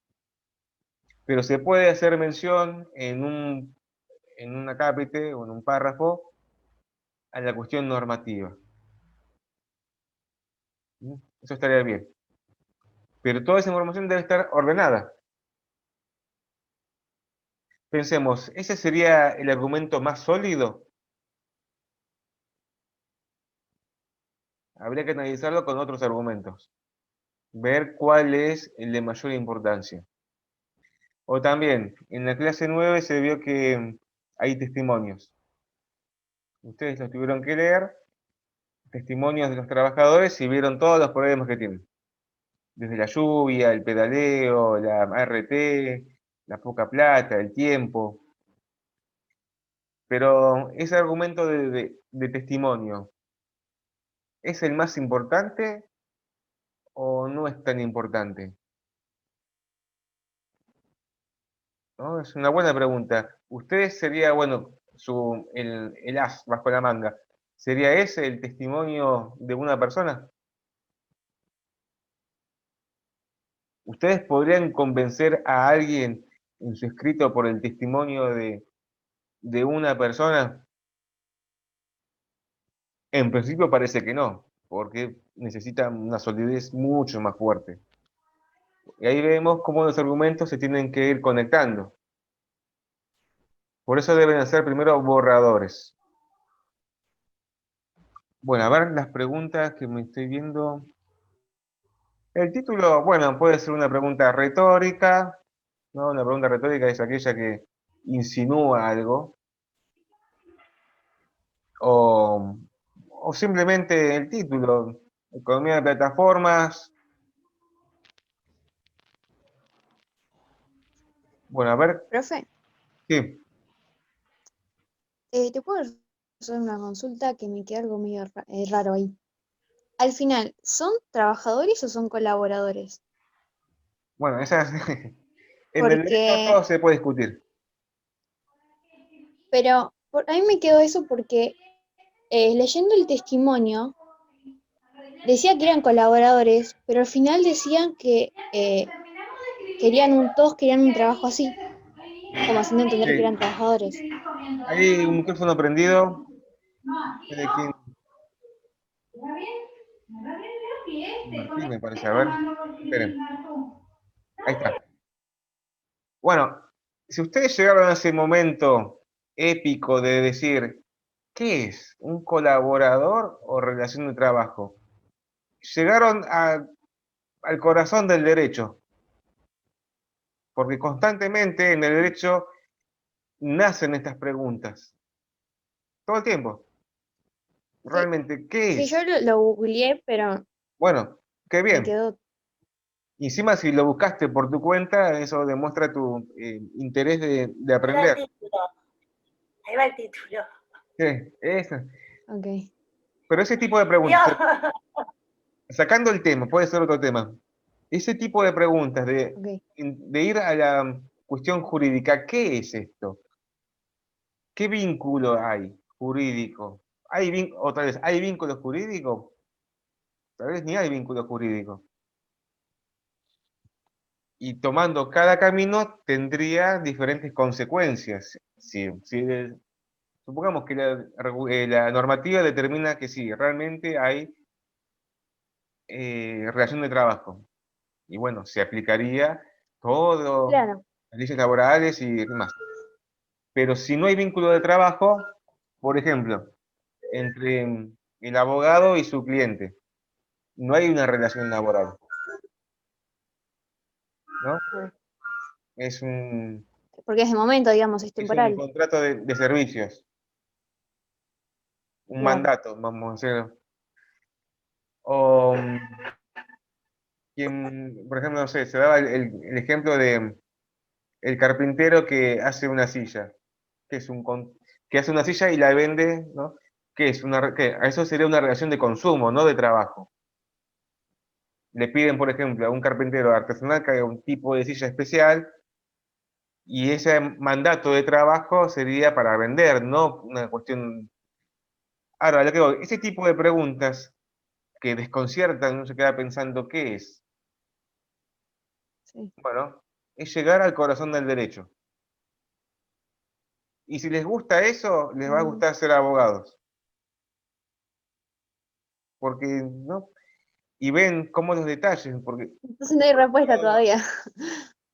Pero se puede hacer mención en un acápite o en un párrafo a la cuestión normativa. ¿Mm? Eso estaría bien. Pero toda esa información debe estar ordenada. Pensemos, ¿ese sería el argumento más sólido? Habría que analizarlo con otros argumentos, ver cuál es el de mayor importancia. O también, en la clase 9 se vio que hay testimonios. Ustedes los tuvieron que leer, testimonios de los trabajadores y vieron todos los problemas que tienen. Desde la lluvia, el pedaleo, la RT, la poca plata, el tiempo. Pero ese argumento de testimonio, ¿es el más importante o no es tan importante? ¿No? Es una buena pregunta. ¿Ustedes sería, bueno, el as bajo la manga, sería ese el testimonio de una persona? ¿Ustedes podrían convencer a alguien en su escrito por el testimonio de una persona? En principio parece que no, porque necesitan una solidez mucho más fuerte. Y ahí vemos cómo los argumentos se tienen que ir conectando. Por eso deben hacer primero borradores. Bueno, a ver las preguntas que me estoy viendo. El título, bueno, puede ser una pregunta retórica, ¿no? Una pregunta retórica es aquella que insinúa algo. O simplemente el título, economía de plataformas. Bueno, a ver, Profe, sí. ¿te puedo hacer una consulta que me queda algo medio raro ahí? Al final, ¿son trabajadores o son colaboradores? Bueno, esa en el derecho Porque, todo se puede discutir. pero a mí me quedó eso porque leyendo el testimonio decía que eran colaboradores, pero al final decían que todos querían un trabajo así, como haciendo entender que Sí. eran trabajadores. Hay un micrófono prendido. ¿De quién? Martín, me parece. A ver, esperen. Ahí está. Bueno, si ustedes llegaron a ese momento épico de decir, ¿qué es? ¿Un colaborador o relación de trabajo? Llegaron al corazón del derecho, porque constantemente en el derecho nacen estas preguntas. Todo el tiempo. Sí, Realmente, ¿qué sí, es? yo lo googleé, pero Bueno, qué me bien. quedó. Y encima, si lo buscaste por tu cuenta, eso demuestra tu interés de Ahí va el aprender. título. Ahí va el título. Sí, eso. Ok. Pero ese tipo de Dios. preguntas, sacando el tema, puede ser otro tema. Ese tipo de preguntas, Ok. de ir a la cuestión jurídica, ¿qué es esto? ¿Qué vínculo hay jurídico? Otra vez, ¿hay vínculo jurídico? Tal vez ni hay vínculo jurídico. Y tomando cada camino tendría diferentes consecuencias. Supongamos que la normativa determina que sí, realmente hay relación de trabajo. Y bueno, se aplicaría todo, Claro. las leyes laborales y demás. Pero si no hay vínculo de trabajo, por ejemplo, entre el abogado y su cliente, no hay una relación laboral, ¿no? Es un, Porque es de momento, digamos, es es un temporal. contrato de servicios, un Claro. mandato, vamos a decir. O por ejemplo, no sé, se daba el ejemplo de el carpintero que hace una silla, que es que hace una silla y la vende, ¿no? Eso sería una relación de consumo, no de trabajo. Le piden, por ejemplo, a un carpintero artesanal que haga un tipo de silla especial y ese mandato de trabajo sería para vender, no una cuestión. Ahora, lo que voy, ese tipo de preguntas que desconciertan, uno se queda pensando, ¿qué es? Sí. Bueno, es llegar al corazón del derecho. Y si les gusta eso, les va a Mm. gustar ser abogados. Porque, ¿no? Y ven cómo los detalles, porque, Entonces no hay respuesta todavía.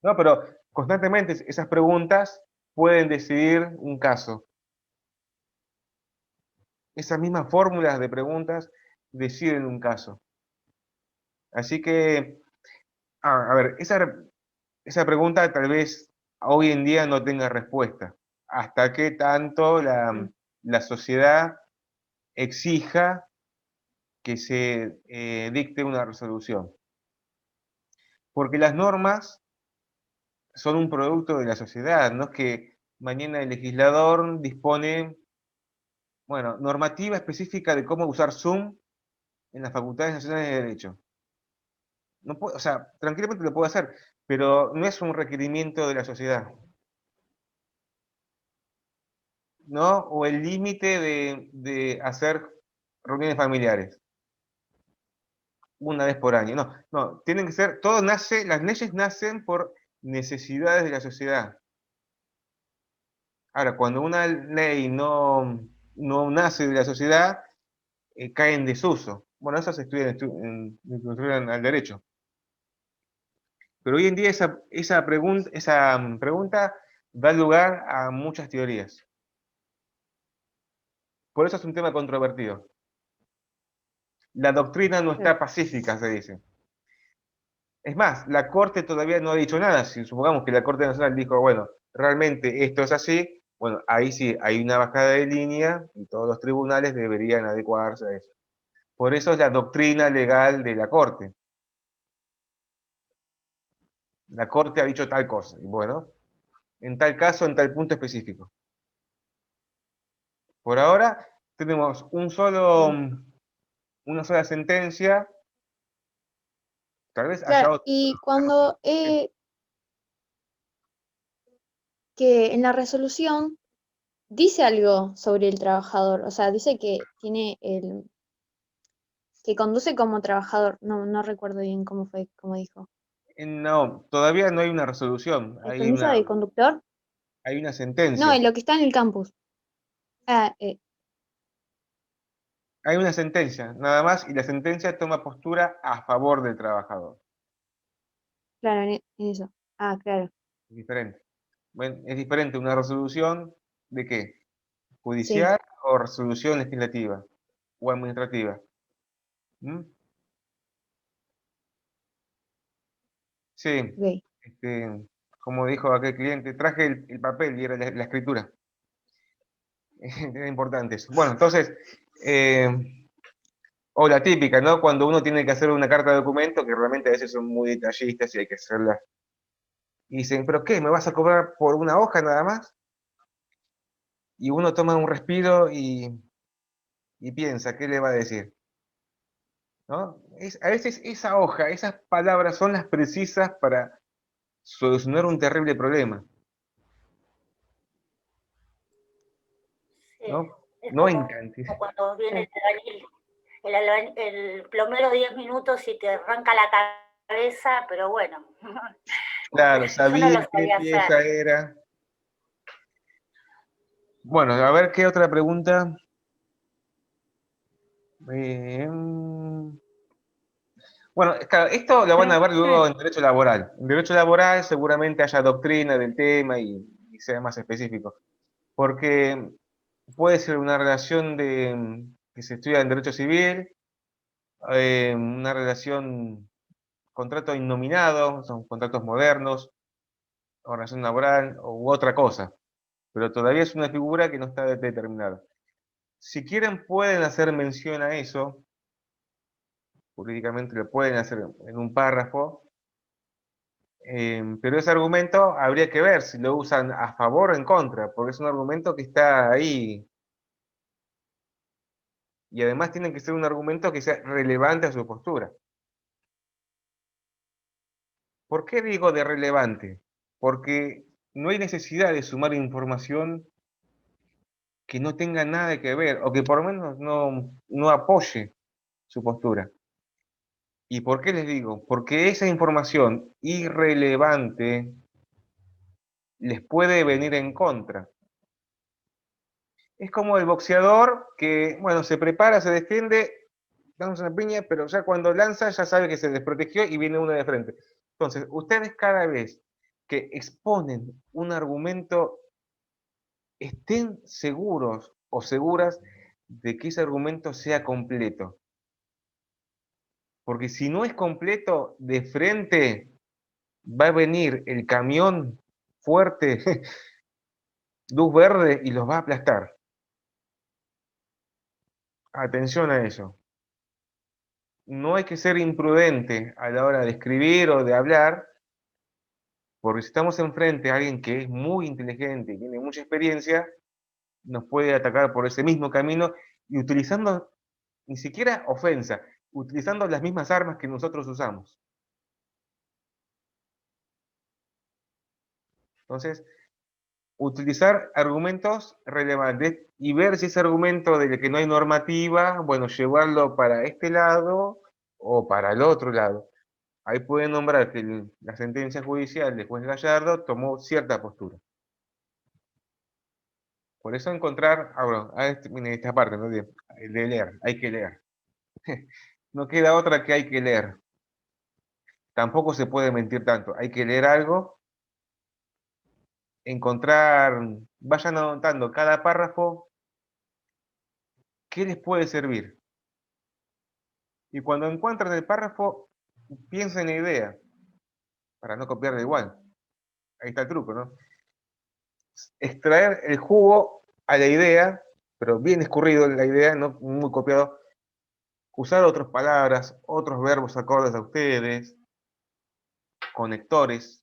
no, pero constantemente esas preguntas pueden decidir un caso. Esas mismas fórmulas de preguntas deciden un caso. Así que, a ver, esa pregunta tal vez hoy en día no tenga respuesta. ¿Hasta qué tanto la sociedad exija que se dicte una resolución? Porque las normas son un producto de la sociedad, no es que mañana el legislador dispone, bueno, normativa específica de cómo usar Zoom en las facultades nacionales de Derecho. No puede, o sea, tranquilamente lo puede hacer, pero no es un requerimiento de la sociedad. ¿No? O el límite de hacer reuniones familiares una vez por año. No, no, tienen que ser, todo nace, las leyes nacen por necesidades de la sociedad. Ahora, cuando una ley no nace de la sociedad, cae en desuso. Bueno, eso se estudia en al derecho. Pero hoy en día esa pregunta da lugar a muchas teorías. Por eso es un tema controvertido. La doctrina no está pacífica, se dice. Es más, la Corte todavía no ha dicho nada. Si supongamos que la Corte Nacional dijo, bueno, realmente esto es así, bueno, ahí sí hay una bajada de línea y todos los tribunales deberían adecuarse a eso. Por eso es la doctrina legal de la Corte. La Corte ha dicho tal cosa. Y bueno, en tal caso, en tal punto específico. Por ahora tenemos una sola sentencia. Tal vez haya Claro, otra. y cuando que en la resolución dice algo sobre el trabajador, o sea, dice que tiene que conduce como trabajador, no recuerdo bien cómo fue, cómo dijo. No, todavía no hay una resolución. ¿El permiso de conductor? Hay una No, sentencia. en lo que está en el campus. Hay una sentencia, nada más, y la sentencia toma postura a favor del trabajador. Claro, en eso. Ah, claro. Es diferente. Bueno, es diferente una resolución de qué? Sí, ¿Judicial o resolución legislativa o administrativa? ¿Mm? Sí, ok. como dijo aquel cliente, traje el papel y era la escritura. Era importante eso. Bueno, entonces, o la típica, ¿no? Cuando uno tiene que hacer una carta de documento, que realmente a veces son muy detallistas y hay que hacerlas. Y dicen, ¿pero qué? ¿Me vas a cobrar por una hoja nada más? Y uno toma un respiro y piensa, ¿qué le va a decir? ¿No? A veces esa hoja, esas palabras son las precisas para solucionar un terrible problema. Sí, ¿No? es No en como cantidad. cuando viene el plomero 10 minutos y te arranca la cabeza, pero bueno, Claro, yo no lo sabía qué sabía hacer. pieza era. Bueno, a ver qué otra pregunta. Bueno, claro, esto lo van a ver luego en derecho laboral. En derecho laboral seguramente haya doctrina del tema y sea más específico. Porque puede ser una relación que se estudia en derecho civil, una relación, contrato innominado, son contratos modernos, o relación laboral, u otra cosa. Pero todavía es una figura que no está determinada. Si quieren pueden hacer mención a eso, jurídicamente lo pueden hacer en un párrafo, pero ese argumento habría que ver si lo usan a favor o en contra, porque es un argumento que está ahí. Y además tiene que ser un argumento que sea relevante a su postura. ¿Por qué digo de relevante? Porque no hay necesidad de sumar información que no tenga nada que ver, o que por lo menos no apoye su postura. ¿Y por qué les digo? Porque esa información irrelevante les puede venir en contra. Es como el boxeador que, bueno, se prepara, se defiende, damos una piña, pero ya cuando lanza ya sabe que se desprotegió y viene uno de frente. Entonces, ustedes cada vez que exponen un argumento estén seguros o seguras de que ese argumento sea completo. Porque si no es completo, de frente va a venir el camión fuerte, luz verde, y los va a aplastar. Atención a eso. No hay que ser imprudente a la hora de escribir o de hablar, porque si estamos enfrente a alguien que es muy inteligente y tiene mucha experiencia, nos puede atacar por ese mismo camino y utilizando ni siquiera ofensa, utilizando las mismas armas que nosotros usamos. Entonces, utilizar argumentos relevantes y ver si ese argumento de que no hay normativa, bueno, llevarlo para este lado o para el otro lado. Ahí pueden nombrar que la sentencia judicial de juez Gallardo tomó cierta postura. Por eso encontrar, bueno, miren esta parte, ¿no? de leer, hay que leer. No queda otra que hay que leer. Tampoco se puede mentir tanto, hay que leer algo, encontrar, vayan anotando cada párrafo, ¿qué les puede servir? Y cuando encuentren el párrafo, piensen en la idea, para no copiarla igual. Ahí está el truco, ¿no? Extraer el jugo a la idea, pero bien escurrido la idea, no muy copiado. Usar otras palabras, otros verbos acordes a ustedes, conectores.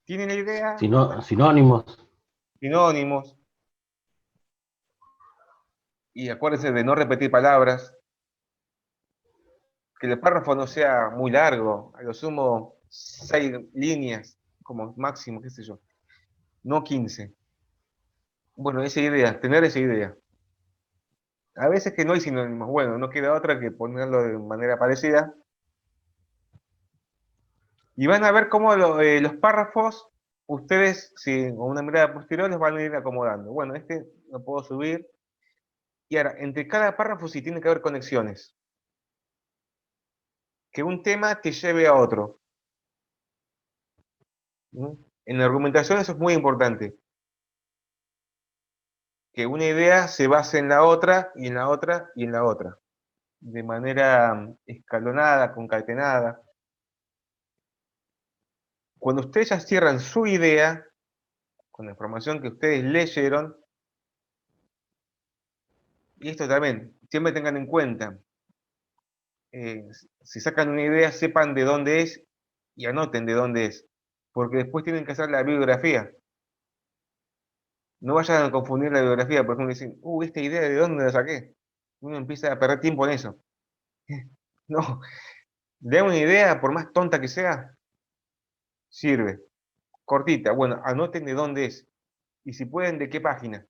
¿Tienen la idea? Sinónimos. Sinónimos. Y acuérdense de no repetir palabras. Que el párrafo no sea muy largo, a lo sumo 6 líneas, como máximo, qué sé yo. No 15. Bueno, esa idea, tener esa idea. A veces que no hay sinónimos, bueno, no queda otra que ponerlo de manera parecida. Y van a ver cómo los párrafos, ustedes, si con una mirada posterior, los van a ir acomodando. Bueno, este lo puedo subir. Y ahora, entre cada párrafo sí tiene que haber conexiones. Que un tema te lleve a otro. ¿Mm? En la argumentación eso es muy importante. Que una idea se base en la otra, y en la otra, y en la otra. De manera escalonada, concatenada. Cuando ustedes ya cierran su idea, con la información que ustedes leyeron, y esto también, siempre tengan en cuenta, si sacan una idea, sepan de dónde es y anoten de dónde es, porque después tienen que hacer la bibliografía. No vayan a confundir la bibliografía, por ejemplo, dicen, esta idea, ¿de dónde la saqué? Uno empieza a perder tiempo en eso. No, de una idea, por más tonta que sea, sirve. Cortita, bueno, anoten de dónde es. Y si pueden, de qué página.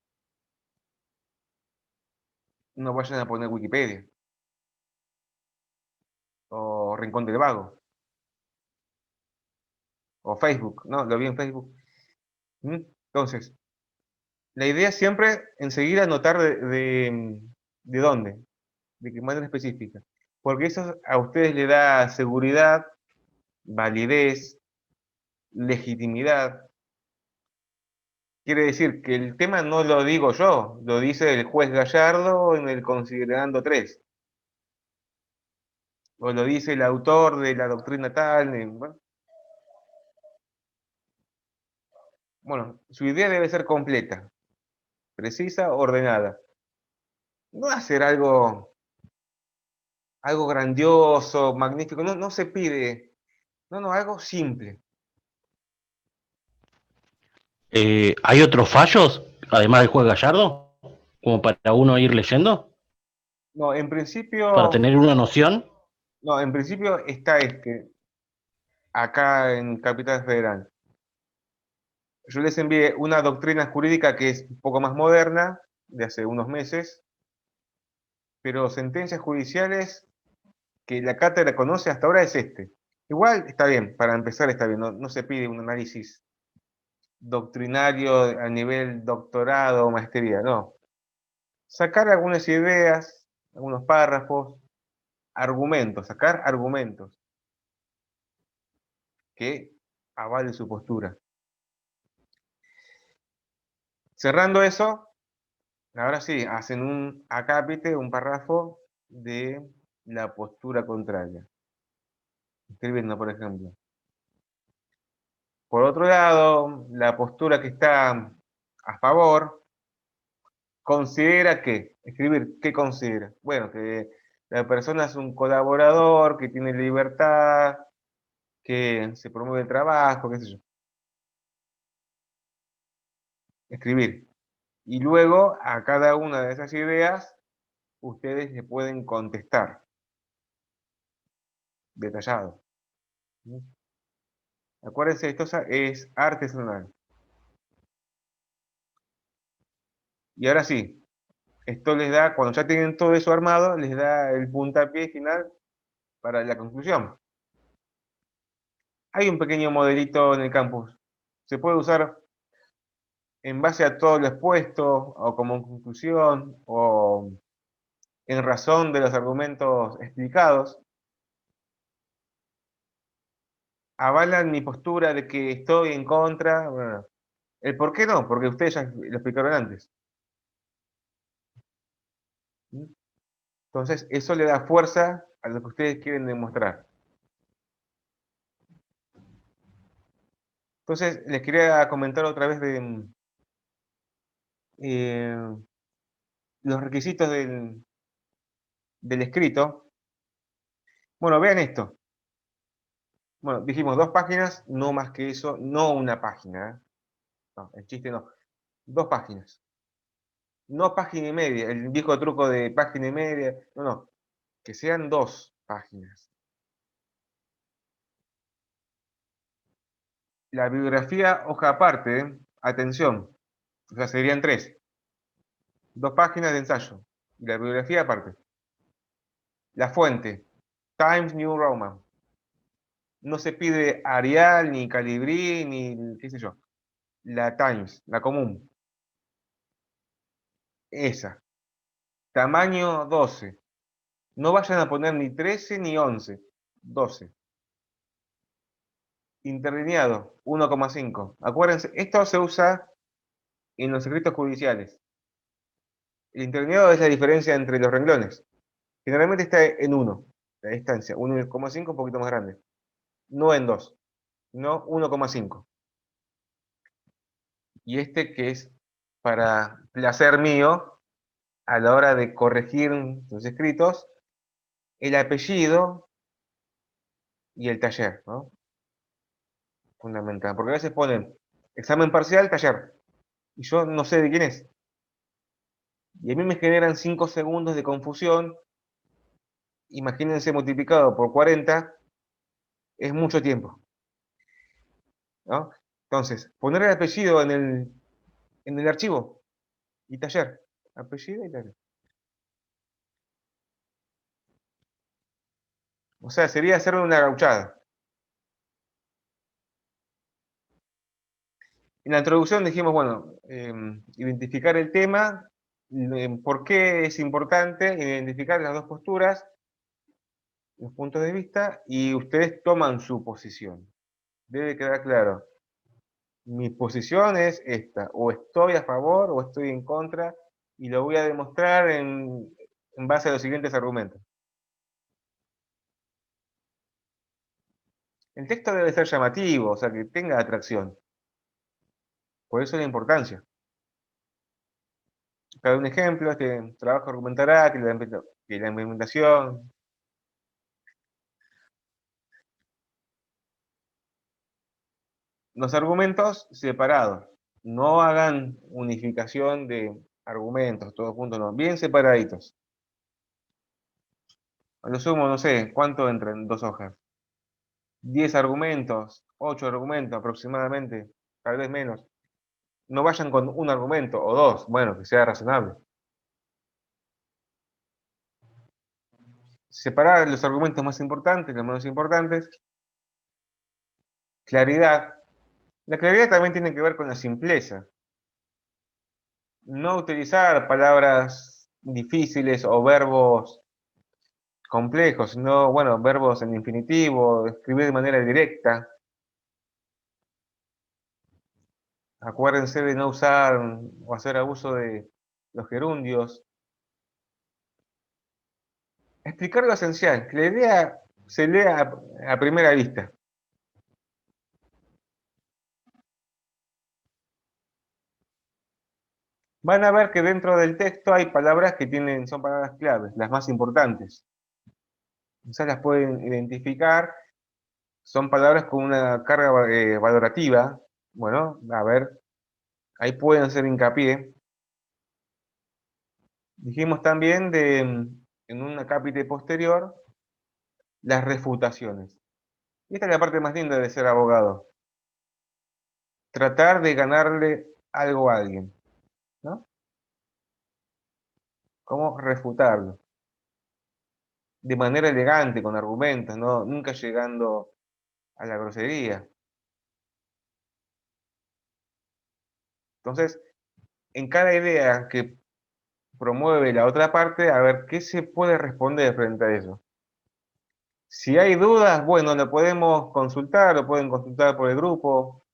No vayan a poner Wikipedia. O Rincón del Vago. O Facebook, ¿no? Lo vi en Facebook. Entonces, la idea siempre enseguida anotar de dónde, de qué manera específica. Porque eso a ustedes le da seguridad, validez, legitimidad. Quiere decir que el tema no lo digo yo, lo dice el juez Gallardo en el considerando 3. O lo dice el autor de la doctrina tal. Bueno, su idea debe ser completa, precisa, ordenada. No hacer algo grandioso, magnífico, no se pide. No, algo simple. ¿Hay otros fallos, además del juez Gallardo, como para uno ir leyendo? No, en Para principio, tener una noción. no, en principio está acá en Capital Federal. Yo les envié una doctrina jurídica que es un poco más moderna, de hace unos meses, pero sentencias judiciales que la cátedra conoce hasta ahora es este. Igual está bien, para empezar está bien, no se pide un análisis doctrinario a nivel doctorado o maestría, no. Sacar algunas ideas, algunos párrafos, argumentos, sacar argumentos que avalen su postura. Cerrando eso, ahora sí, hacen un acápite, un párrafo de la postura contraria. Escribiendo, por ejemplo. Por otro lado, la postura que está a favor considera que, escribir, ¿qué considera? Bueno, que la persona es un colaborador, que tiene libertad, que se promueve el trabajo, qué sé yo. Escribir. Y luego, a cada una de esas ideas, ustedes le pueden contestar. Detallado. Acuérdense, esto es artesanal. Y ahora sí, esto les da, cuando ya tienen todo eso armado, les da el puntapié final para la conclusión. Hay un pequeño modelito en el campus. Se puede usar en base a todo lo expuesto, o como conclusión, o en razón de los argumentos explicados. Avalan mi postura de que estoy en contra. Bueno, el por qué no, porque ustedes ya lo explicaron antes. Entonces, eso le da fuerza a lo que ustedes quieren demostrar. Entonces, les quería comentar otra vez de los requisitos del escrito. Bueno, vean esto. Bueno, dijimos 2 páginas, no más que eso, no una página. ¿Eh? No, el chiste no. 2 páginas. No página y media, el viejo truco de página y media. No, no. Que sean 2 páginas. La bibliografía, hoja aparte, ¿eh? Atención. O sea, serían 3. 2 páginas de ensayo. Y la bibliografía aparte. La fuente. Times New Roman. No se pide Arial, ni Calibrí, ni qué sé yo. La Times, la común. Esa. Tamaño 12. No vayan a poner ni 13 ni 11. 12. Interlineado, 1,5. Acuérdense, esto se usa en los escritos judiciales. El interlineado es la diferencia entre los renglones. Generalmente está en 1, la distancia. 1,5 un poquito más grande. No en 2, no 1,5. Y este que es para placer mío, a la hora de corregir los escritos, el apellido y el taller, ¿no? Fundamental. Porque a veces ponen examen parcial, taller. Y yo no sé de quién es. Y a mí me generan 5 segundos de confusión. Imagínense multiplicado por 40, es mucho tiempo. ¿No? Entonces, poner el apellido en el archivo y taller. Apellido y taller. O sea, sería hacerle una gauchada. En la introducción dijimos, bueno, identificar el tema, por qué es importante identificar las 2 posturas, los puntos de vista, y ustedes toman su posición. Debe quedar claro. Mi posición es esta, o estoy a favor o estoy en contra, y lo voy a demostrar en base a los siguientes argumentos. El texto debe ser llamativo, o sea, que tenga atracción. Por eso la importancia. Cada un ejemplo, este trabajo argumentará que la implementación. Los argumentos separados. No hagan unificación de argumentos, todos juntos, no. Bien separaditos. A lo sumo, no sé, ¿cuánto entra en 2 hojas? 10 argumentos, 8 argumentos aproximadamente, tal vez menos. No vayan con un argumento o 2, bueno, que sea razonable. Separar los argumentos más importantes, los menos importantes. Claridad. La claridad también tiene que ver con la simpleza. No utilizar palabras difíciles o verbos complejos, sino, bueno, verbos en infinitivo, escribir de manera directa. Acuérdense de no usar o hacer abuso de los gerundios. Explicar lo esencial, que la idea se lea a primera vista. Van a ver que dentro del texto hay palabras que son palabras claves, las más importantes. Esas las pueden identificar, son palabras con una carga valorativa. Bueno, a ver, ahí pueden hacer hincapié. Dijimos también en un acápite posterior, las refutaciones. Y esta es la parte más linda de ser abogado. Tratar de ganarle algo a alguien, ¿no? ¿Cómo refutarlo? De manera elegante, con argumentos, ¿no? Nunca llegando a la grosería. Entonces, en cada idea que promueve la otra parte, a ver qué se puede responder frente a eso. Si hay dudas, bueno, lo podemos consultar, lo pueden consultar por el grupo,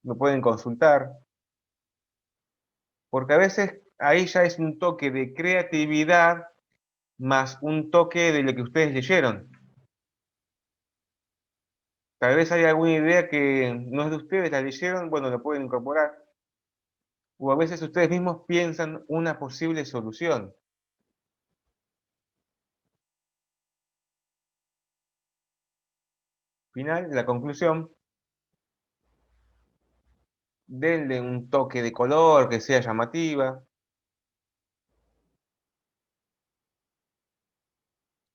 lo pueden consultar. Porque a veces ahí ya es un toque de creatividad más un toque de lo que ustedes leyeron. Tal vez hay alguna idea que no es de ustedes, la leyeron, bueno, lo pueden incorporar. O a veces ustedes mismos piensan una posible solución. Final, la conclusión. Denle un toque de color que sea llamativa.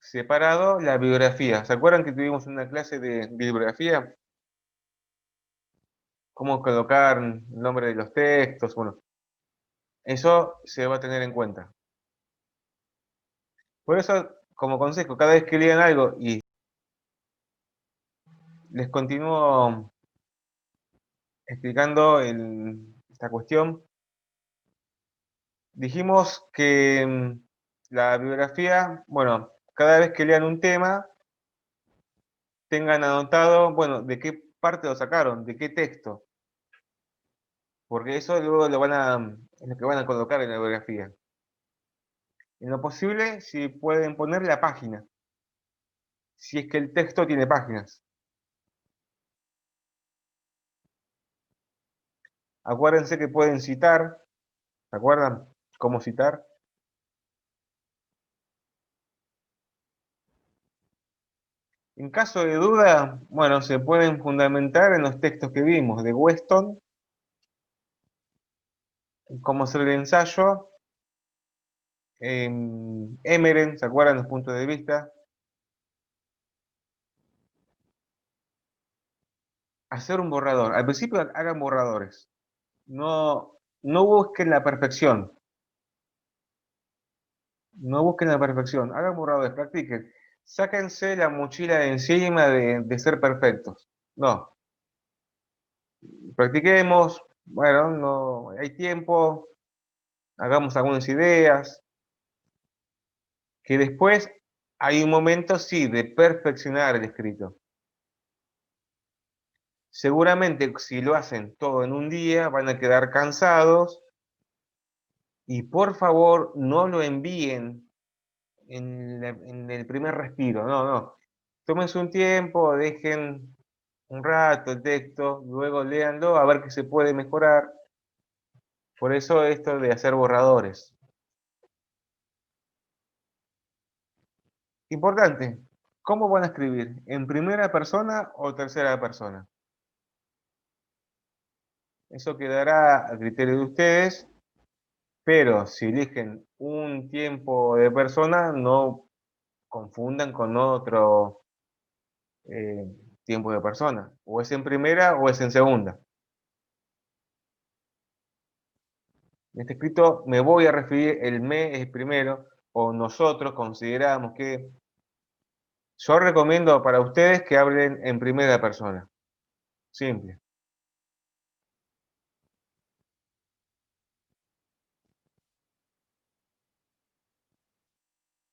Separado, la bibliografía. ¿Se acuerdan que tuvimos una clase de bibliografía? Cómo colocar el nombre de los textos. Bueno, eso se va a tener en cuenta. Por eso, como consejo, cada vez que lean algo y les continúo explicando esta cuestión, dijimos que la bibliografía, bueno, cada vez que lean un tema, tengan anotado, bueno, de qué parte lo sacaron, de qué texto. Porque eso luego es lo que van a colocar en la bibliografía. En lo posible, si pueden poner la página, si es que el texto tiene páginas. Acuérdense que pueden citar, ¿se acuerdan cómo citar? En caso de duda, bueno, se pueden fundamentar en los textos que vimos de Weston, cómo hacer el ensayo, Emeren, ¿se acuerdan los puntos de vista? Hacer un borrador. Al principio hagan borradores. No busquen la perfección. No busquen la perfección. Hagan borradores, practiquen. Sáquense la mochila de encima de ser perfectos. No. Practiquemos. Bueno, no hay tiempo. Hagamos algunas ideas. Que después hay un momento, sí, de perfeccionar el escrito. Seguramente si lo hacen todo en un día van a quedar cansados y por favor no lo envíen en el primer respiro, no. Tómense un tiempo, dejen un rato el texto, luego léanlo a ver qué se puede mejorar. Por eso esto de hacer borradores. Importante, ¿cómo van a escribir? ¿En primera persona o tercera persona? Eso quedará a criterio de ustedes, pero si eligen un tiempo de persona, no confundan con otro tiempo de persona. O es en primera o es en segunda. En este escrito me voy a referir, el me es primero, o nosotros consideramos que... Yo recomiendo para ustedes que hablen en primera persona. Simple.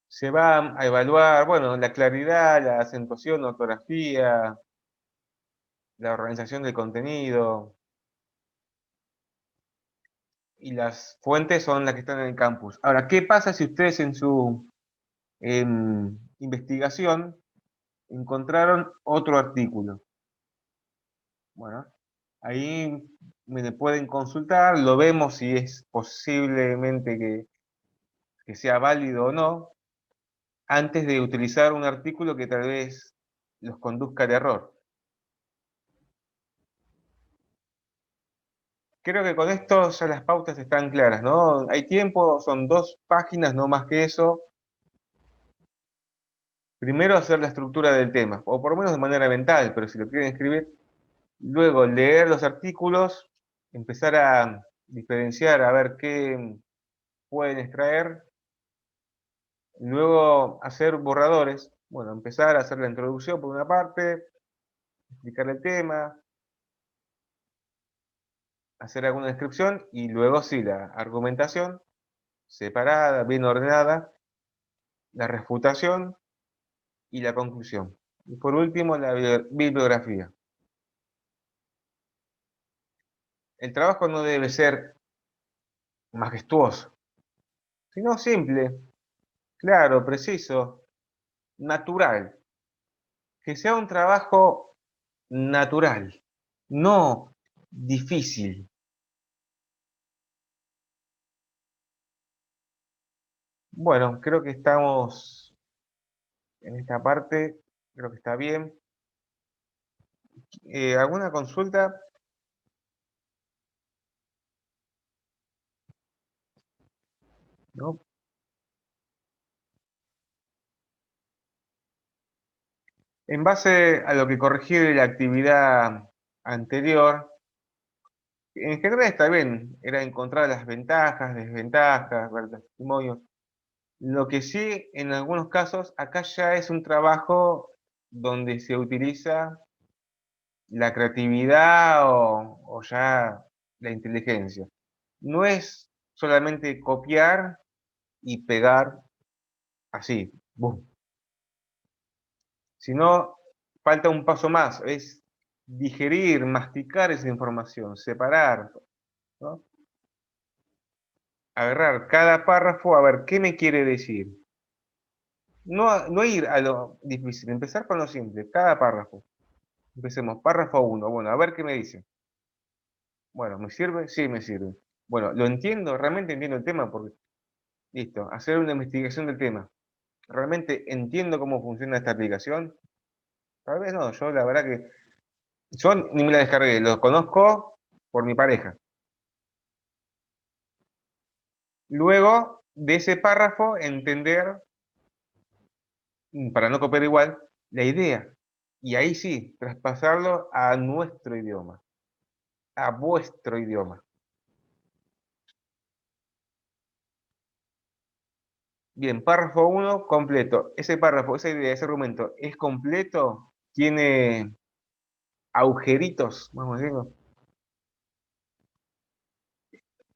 Se va a evaluar, bueno, la claridad, la acentuación, la ortografía, la organización del contenido. y las fuentes son las que están en el campus. Ahora, ¿qué pasa si ustedes en su investigación encontraron otro artículo? Bueno, ahí me pueden consultar, lo vemos si es posiblemente que sea válido o no, antes de utilizar un artículo que tal vez los conduzca al error. Creo que con esto ya las pautas están claras, ¿no? Hay tiempo, son 2 páginas, no más que eso. Primero hacer la estructura del tema, o por lo menos de manera mental, pero si lo quieren escribir, luego leer los artículos, empezar a diferenciar, a ver qué pueden extraer, luego hacer borradores, bueno, empezar a hacer la introducción por una parte, explicar el tema, hacer alguna descripción y luego sí, la argumentación separada, bien ordenada, la refutación y la conclusión. Y por último, la bibliografía. El trabajo no debe ser majestuoso, sino simple, claro, preciso, natural. Que sea un trabajo natural, no difícil. Bueno, creo que estamos en esta parte, creo que está bien. ¿Alguna consulta? ¿No? En base a lo que corregí de la actividad anterior, en general está bien, era encontrar las ventajas, desventajas, ver los testimonios. Lo que sí, en algunos casos, acá ya es un trabajo donde se utiliza la creatividad o ya la inteligencia. No es solamente copiar y pegar así, boom. Sino falta un paso más, es digerir, masticar esa información, separar, ¿no? Agarrar cada párrafo a ver qué me quiere decir. No ir a lo difícil, empezar con lo simple, cada párrafo. Empecemos, párrafo 1, bueno, a ver qué me dice. Bueno, ¿me sirve? Sí, me sirve. Bueno, lo entiendo, realmente entiendo el tema, porque, listo, hacer una investigación del tema. ¿Realmente entiendo cómo funciona esta aplicación? Tal vez no, yo la verdad que, yo ni me la descargué, lo conozco por mi pareja. Luego de ese párrafo, entender, para no copiar igual, la idea. Y ahí sí, traspasarlo a nuestro idioma, a vuestro idioma. Bien, párrafo 1, completo. Ese párrafo, esa idea, ese argumento, ¿es completo? ¿Tiene agujeritos? Vamos a decirlo.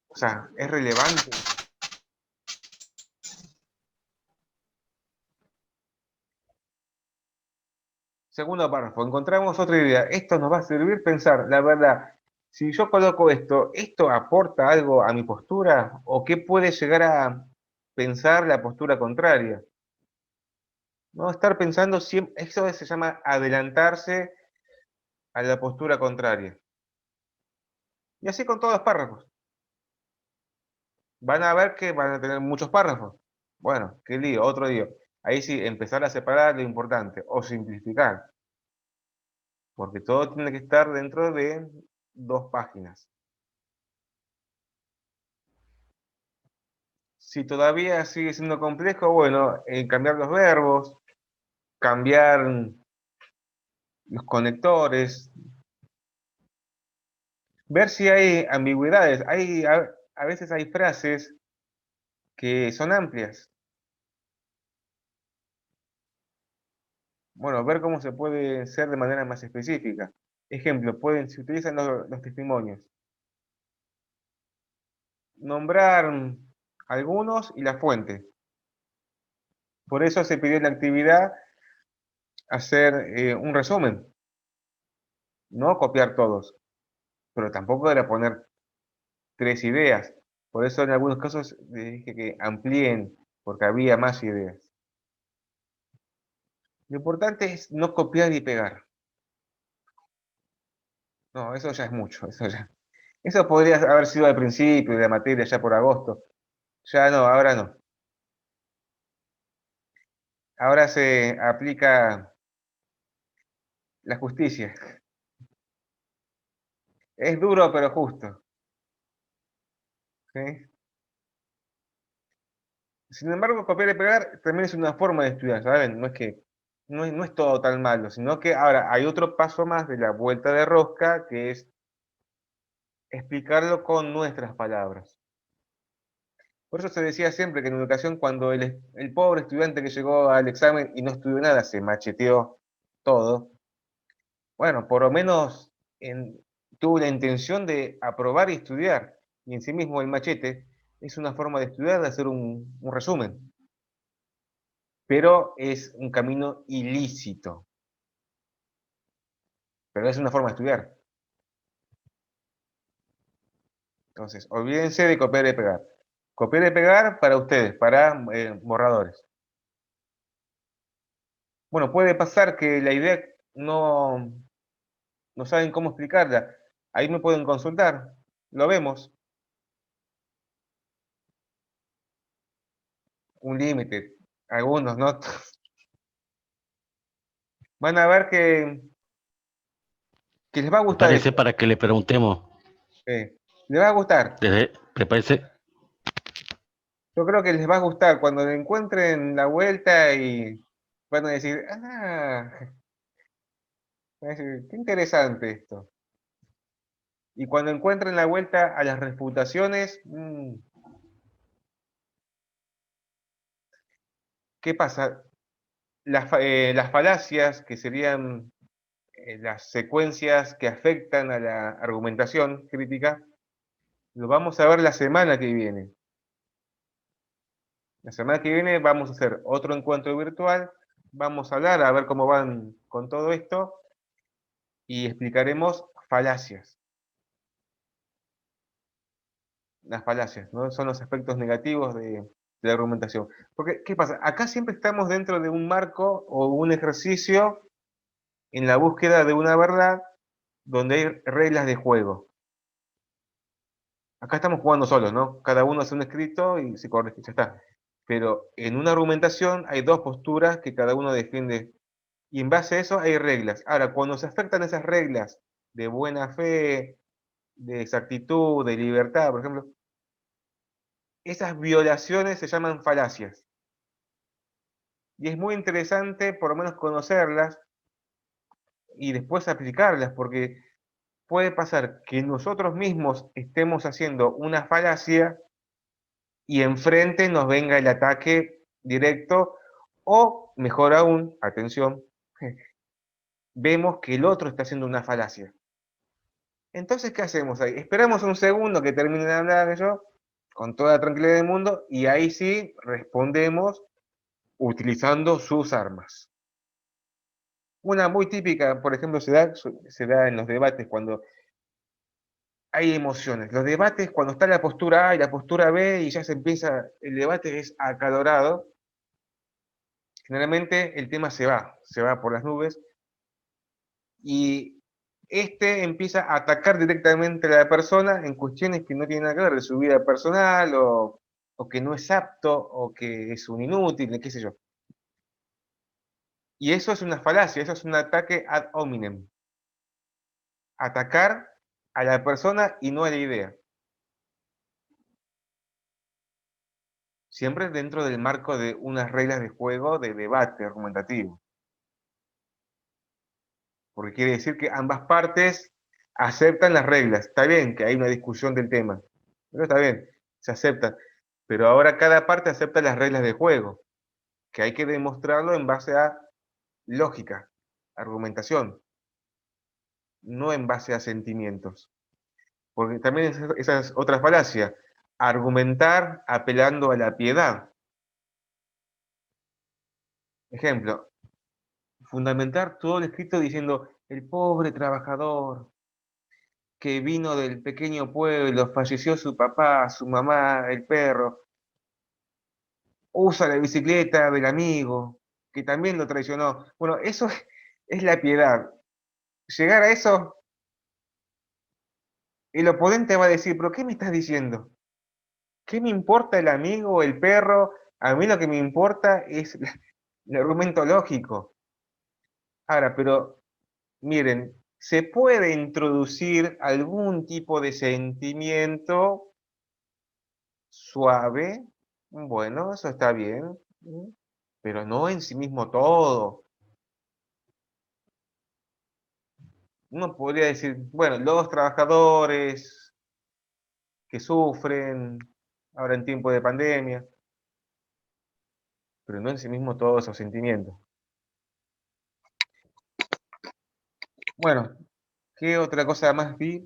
O sea, ¿es relevante? Segundo párrafo, encontramos otra idea. Esto nos va a servir pensar, la verdad, si yo coloco esto, ¿esto aporta algo a mi postura? ¿O qué puede llegar a pensar la postura contraria? No estar pensando siempre, eso se llama adelantarse a la postura contraria. Y así con todos los párrafos. Van a ver que van a tener muchos párrafos. Bueno, qué lío, otro lío. Ahí sí, empezar a separar lo importante o simplificar. Porque todo tiene que estar dentro de 2 páginas. Si todavía sigue siendo complejo, bueno, cambiar los verbos, cambiar los conectores, ver si hay ambigüedades. A veces hay frases que son amplias. Bueno, ver cómo se puede ser de manera más específica. Ejemplo, se utilizan los testimonios. Nombrar algunos y la fuente. Por eso se pidió en la actividad hacer un resumen. No copiar todos, pero tampoco era poner 3 ideas. Por eso en algunos casos les dije que amplíen, porque había más ideas. Lo importante es no copiar y pegar. No, eso ya es mucho, eso ya. Eso podría haber sido al principio de la materia, ya por agosto. Ya no, ahora no. Ahora se aplica la justicia. Es duro, pero justo. ¿Sí? Sin embargo, copiar y pegar también es una forma de estudiar, ¿saben? No es todo tan malo, sino que ahora hay otro paso más de la vuelta de rosca, que es explicarlo con nuestras palabras. Por eso se decía siempre que en educación, cuando el pobre estudiante que llegó al examen y no estudió nada, se macheteó todo, bueno, por lo menos tuvo la intención de aprobar y estudiar, y en sí mismo el machete es una forma de estudiar, de hacer un resumen, pero es un camino ilícito, pero es una forma de estudiar. Entonces, olvídense de copiar y pegar. Copiar y pegar para ustedes, para borradores. Bueno, puede pasar que la idea no saben cómo explicarla. Ahí me pueden consultar, lo vemos. Un límite, algunos, ¿no? Van a ver que les va a gustar Prepárese esto. para que le preguntemos. Les va a gustar. Prepárese. Yo creo que les va a gustar cuando le encuentren la vuelta y van a decir, van a decir, qué interesante esto. Y cuando encuentren la vuelta a las refutaciones, ¿qué pasa? Las falacias, que serían las secuencias que afectan a la argumentación crítica, lo vamos a ver la semana que viene. La semana que viene vamos a hacer otro encuentro virtual, vamos a hablar a ver cómo van con todo esto y explicaremos falacias. Las falacias, ¿no? Son los aspectos negativos de la argumentación. Porque, ¿qué pasa? Acá siempre estamos dentro de un marco o un ejercicio en la búsqueda de una verdad donde hay reglas de juego. Acá estamos jugando solos, ¿no? Cada uno hace un escrito y se corrige, ya está. Pero en una argumentación hay dos posturas que cada uno defiende y en base a eso hay reglas. Ahora, cuando se afectan esas reglas de buena fe, de exactitud, de libertad, por ejemplo, esas violaciones se llaman falacias. Y es muy interesante por lo menos conocerlas y después aplicarlas, porque puede pasar que nosotros mismos estemos haciendo una falacia y enfrente nos venga el ataque directo, o mejor aún, atención, vemos que el otro está haciendo una falacia. Entonces, ¿qué hacemos ahí? Esperamos un segundo que termine de hablar yo, con toda la tranquilidad del mundo, y ahí sí respondemos utilizando sus armas. Una muy típica, por ejemplo, se da en los debates cuando hay emociones. Los debates, cuando está la postura A y la postura B y ya se empieza, el debate es acalorado, generalmente el tema se va por las nubes y este empieza a atacar directamente a la persona en cuestiones que no tienen nada que ver de su vida personal o que no es apto o que es un inútil, qué sé yo. Y eso es una falacia, eso es un ataque ad hominem. Atacar a la persona y no a la idea. Siempre dentro del marco de unas reglas de juego de debate argumentativo. Porque quiere decir que ambas partes aceptan las reglas. Está bien que hay una discusión del tema, pero está bien, se acepta. Pero ahora cada parte acepta las reglas de juego, que hay que demostrarlo en base a lógica, argumentación, no en base a sentimientos. Porque también esa es otra falacia, argumentar apelando a la piedad. Ejemplo, fundamentar todo el escrito diciendo el pobre trabajador, que vino del pequeño pueblo, falleció su papá, su mamá, el perro, usa la bicicleta del amigo, que también lo traicionó. Bueno, eso es la piedad. Llegar a eso, el oponente va a decir, pero ¿qué me estás diciendo? ¿Qué me importa el amigo o el perro? A mí lo que me importa es el argumento lógico. Ahora, pero miren, se puede introducir algún tipo de sentimiento suave, bueno, eso está bien, pero no en sí mismo todo. Uno podría decir, bueno, los trabajadores que sufren ahora en tiempo de pandemia, pero no en sí mismo todos esos sentimientos. Bueno, ¿qué otra cosa más vi?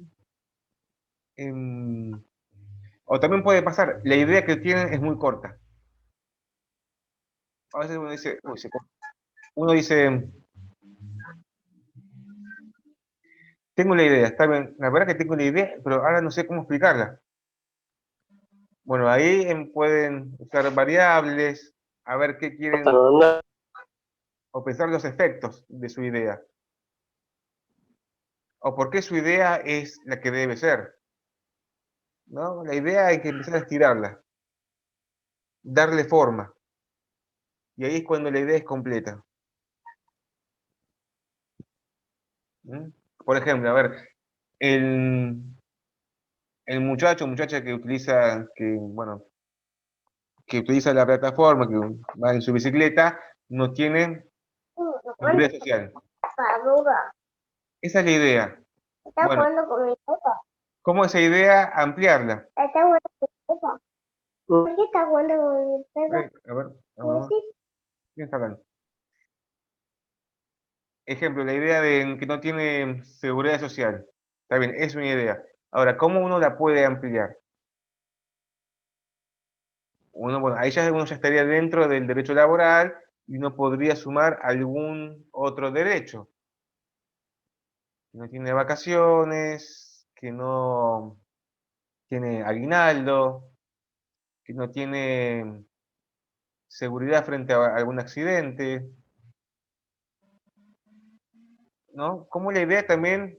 O también puede pasar, la idea que tienen es muy corta. A veces uno dice, uy, uno dice, tengo la idea, está bien, la verdad que tengo la idea, pero ahora no sé cómo explicarla. Bueno, ahí pueden usar variables, a ver qué quieren, o pensar los efectos de su idea. O por qué su idea es la que debe ser. ¿No? La idea hay que empezar a estirarla, darle forma. Y ahí es cuando la idea es completa. ¿Mm? Por ejemplo, a ver, el muchacho o muchacha que utiliza, bueno, que utiliza la plataforma, que va en su bicicleta, no tiene seguridad social. Esa es la idea. Bueno, ¿cómo esa idea ampliarla? ¿Por qué estás jugando con mi perro? A ver, vamos. ¿Quién está hablando? Ejemplo, la idea de que no tiene seguridad social. Está bien, es una idea. Ahora, ¿cómo uno la puede ampliar? Bueno, ahí ya uno ya estaría dentro del derecho laboral y uno podría sumar algún otro derecho. Que no tiene vacaciones, que no tiene aguinaldo, que no tiene seguridad frente a algún accidente, ¿no? Como la idea también,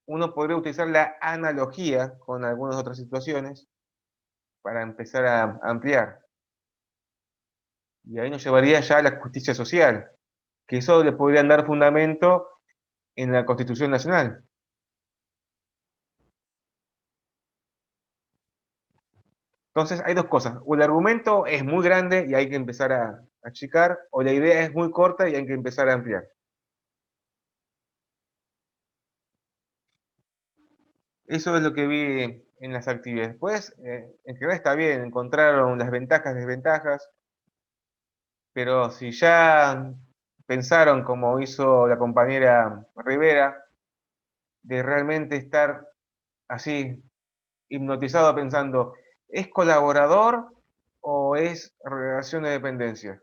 uno podría utilizar la analogía con algunas otras situaciones para empezar a ampliar. Y ahí nos llevaría ya a la justicia social, que eso le podrían dar fundamento en la Constitución Nacional. Entonces hay dos cosas, o el argumento es muy grande y hay que empezar a achicar, o la idea es muy corta y hay que empezar a ampliar. Eso es lo que vi en las actividades. Después, en general está bien, encontraron las ventajas, desventajas, pero si ya pensaron, como hizo la compañera Rivera, de realmente estar así, hipnotizado pensando, ¿es colaborador o es relación de dependencia?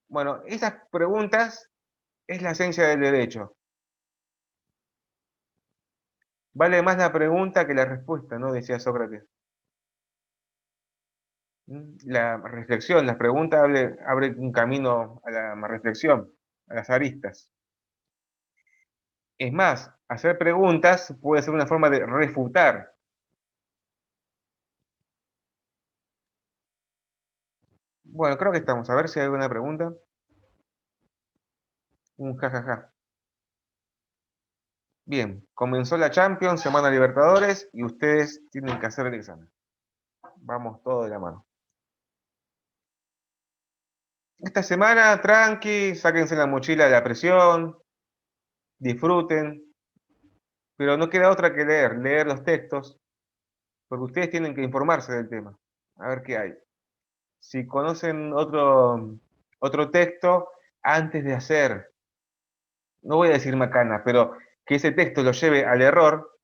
Bueno, esas preguntas es la esencia del derecho. Vale más la pregunta que la respuesta, ¿no? Decía Sócrates. La reflexión, las preguntas abre un camino a la reflexión, a las aristas. Es más, hacer preguntas puede ser una forma de refutar. Bueno, creo que estamos. A ver si hay alguna pregunta. Un jajaja. Bien, comenzó la Champions, Semana Libertadores, y ustedes tienen que hacer el examen. Vamos todos de la mano. Esta semana, tranqui, sáquense la mochila de la presión, disfruten, pero no queda otra que leer los textos, porque ustedes tienen que informarse del tema, a ver qué hay. Si conocen otro texto, antes de hacer, no voy a decir macana, pero que ese texto lo lleve al error,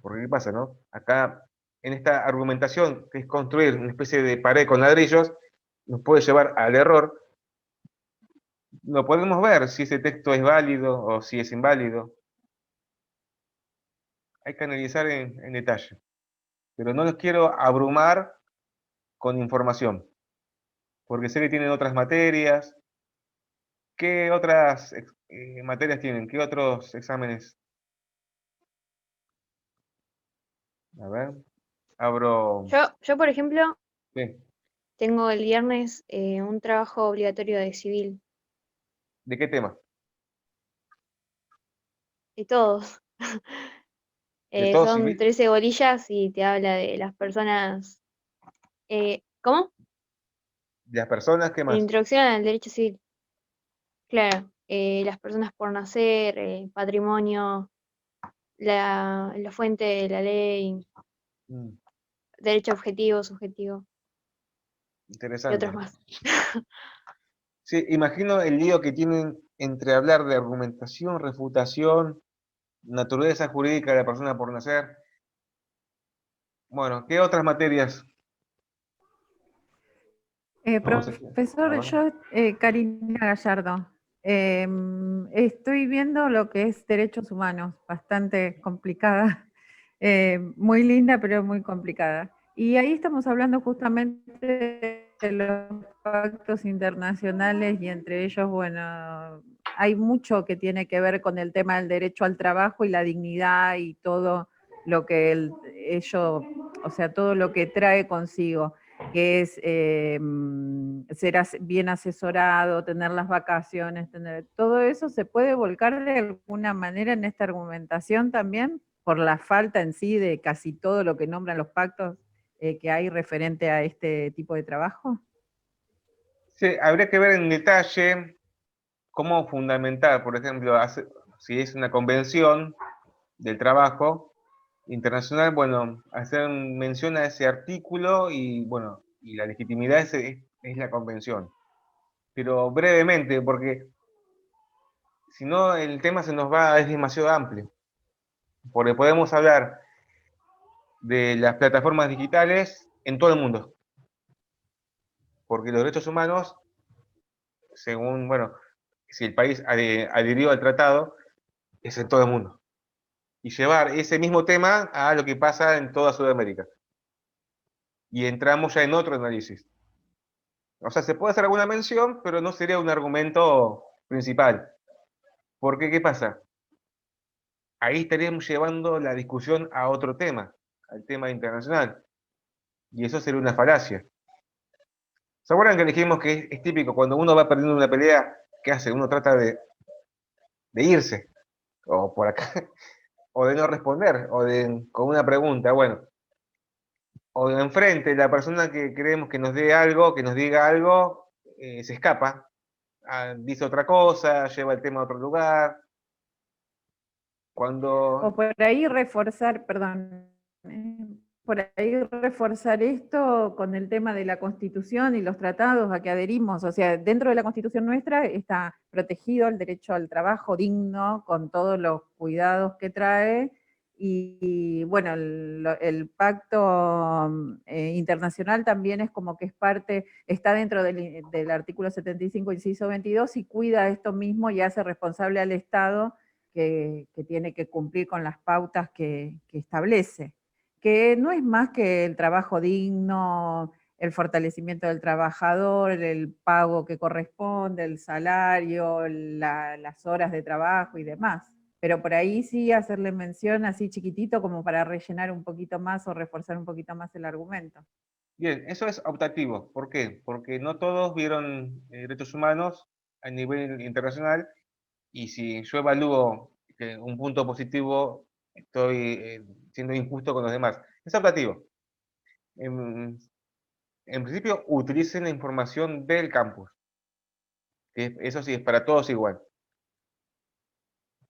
porque ¿qué pasa, no? Acá, en esta argumentación, que es construir una especie de pared con ladrillos, nos puede llevar al error. No podemos ver si ese texto es válido o si es inválido. hay que analizar en detalle. Pero no los quiero abrumar con información, porque sé que tienen otras materias. ¿Qué otras materias tienen? ¿Qué otros exámenes? A ver, abro. Yo, por ejemplo, Sí. tengo el viernes un trabajo obligatorio de civil, ¿De qué tema? y todo. ¿De todo Son civil? 13 bolillas y te habla de las personas. ¿Cómo? ¿De las personas? ¿Qué más? Introducción al derecho civil. Claro, las personas por nacer, patrimonio, la fuente de la ley, Mm, derecho objetivo, subjetivo y otros interesante. más. Sí, imagino el lío que tienen entre hablar de argumentación, refutación, naturaleza jurídica de la persona por nacer. Bueno, ¿qué otras materias? No sé qué. A Profesor, ver. yo, Karina Gallardo, estoy viendo lo que es derechos humanos, bastante complicada, muy linda, pero muy complicada. Y ahí estamos hablando justamente de los pactos internacionales y entre ellos, bueno, hay mucho que tiene que ver con el tema del derecho al trabajo y la dignidad y todo lo que ello, o sea, todo lo que trae consigo, que es ser bien asesorado, tener las vacaciones, tener todo eso, ¿se puede volcar de alguna manera en esta argumentación también por la falta en sí de casi todo lo que nombran los pactos que hay referente a este tipo de trabajo? Sí, habría que ver en detalle cómo fundamentar, por ejemplo, si es una convención del trabajo internacional, bueno, hacer mención a ese artículo y, bueno, y la legitimidad es la convención. Pero brevemente, porque si no el tema se nos va, es demasiado amplio. Porque podemos hablar de las plataformas digitales en todo el mundo. Porque los derechos humanos, según, bueno, si el país adhirió al tratado, es en todo el mundo. Y llevar ese mismo tema a lo que pasa en toda Sudamérica. Y entramos ya en otro análisis. O sea, se puede hacer alguna mención, pero no sería un argumento principal. Porque, ¿qué pasa? Ahí estaríamos llevando la discusión a otro tema, al tema internacional. Y eso sería una falacia. ¿Se acuerdan que dijimos que es típico cuando uno va perdiendo una pelea? ¿Qué hace? Uno trata de irse, o por acá, o de no responder, con una pregunta. Bueno, o de enfrente, la persona que creemos que nos dé algo, que nos diga algo, se escapa, dice otra cosa, lleva el tema a otro lugar. O Cuando... por ahí reforzar, perdón, por ahí reforzar esto con el tema de la Constitución y los tratados a que adherimos. O sea, dentro de la Constitución nuestra está protegido el derecho al trabajo digno, con todos los cuidados que trae. Y bueno, el pacto internacional también es como que es parte, está dentro del artículo 75, inciso 22, y cuida esto mismo y hace responsable al Estado que tiene que cumplir con las pautas que establece, que no es más que el trabajo digno, el fortalecimiento del trabajador, el pago que corresponde, el salario, las horas de trabajo y demás. Pero por ahí sí hacerle mención así chiquitito como para rellenar un poquito más o reforzar un poquito más el argumento. Bien, eso es optativo. ¿Por qué? Porque no todos vieron derechos humanos a nivel internacional. Y si yo evalúo que un punto positivo, estoy siendo injusto con los demás. Es optativo. En principio, utilicen la información del campus. Que eso sí, es para todos igual.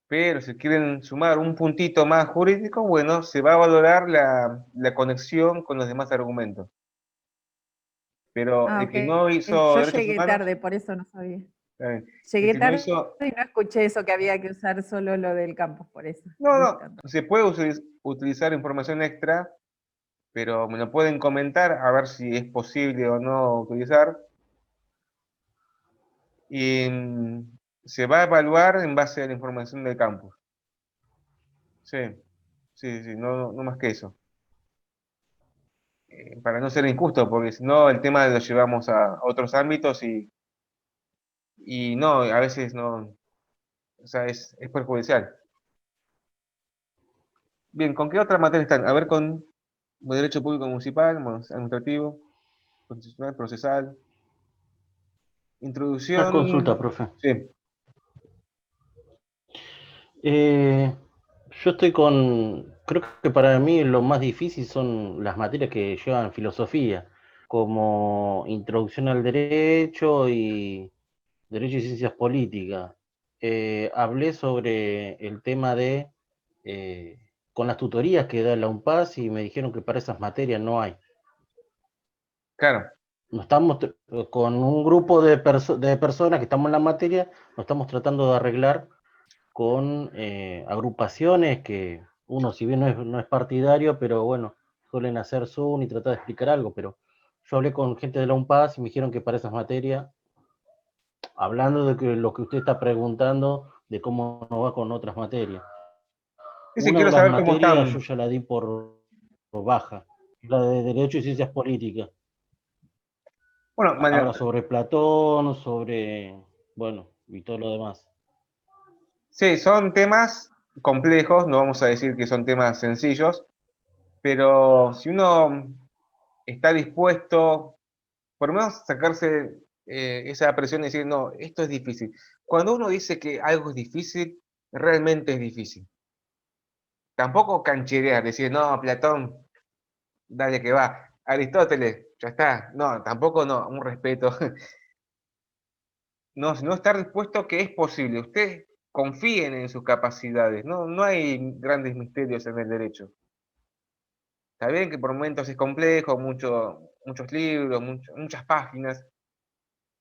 Pero si quieren sumar un puntito más jurídico, bueno, se va a valorar la conexión con los demás argumentos. Pero Ah, el ok. que no hizo Yo derechos llegué humanos, tarde, por eso no sabía. el Llegué que no tarde hizo... y no escuché eso, que había que usar solo lo del campus, por eso. No, Listo. no, se puede utilizar información extra, pero me lo pueden comentar a ver si es posible o no utilizar. Y se va a evaluar en base a la información del campus. Sí, Sí, sí, no más que eso. Para no ser injusto, porque si no el tema lo llevamos a otros ámbitos y no, a veces no, o sea, es perjudicial. Bien, ¿con qué otra materia están? A ver, con Derecho Público Municipal, Administrativo, Constitucional, Procesal, Una consulta, Introducción. profe. Sí, Eh, yo estoy creo que para mí lo más difícil son las materias que llevan filosofía, como Introducción al Derecho y Derecho y Ciencias Políticas. Hablé sobre el tema eh, con las tutorías que da la UNPAS y me dijeron que para esas materias no hay. claro. No estamos con un grupo de personas que estamos en la materia, nos estamos tratando de arreglar con agrupaciones que uno, si bien no es partidario, pero bueno, suelen hacer Zoom y tratar de explicar algo, pero yo hablé con gente de la UNPAS y me dijeron que para esas materias, hablando de que lo que usted está preguntando, de cómo nos va con otras materias. Sí, sí, Una de quiero las saber cómo materias yo están. ya la di por baja, la de Derecho y Ciencias Políticas. Bueno, Habla sobre Platón, bueno, y todo lo demás. sí, son temas complejos, no vamos a decir que son temas sencillos, pero si uno está dispuesto, por lo menos sacarse esa presión y decir, no, esto es difícil. Cuando uno dice que algo es difícil, realmente es difícil. Tampoco cancherear, decir, no, Platón, dale que va. Aristóteles, ya está. No, tampoco no, un respeto. No, sino estar dispuesto que es posible. Ustedes confíen en sus capacidades. No hay grandes misterios en el derecho. Está bien que por momentos es complejo, muchos libros, muchas páginas,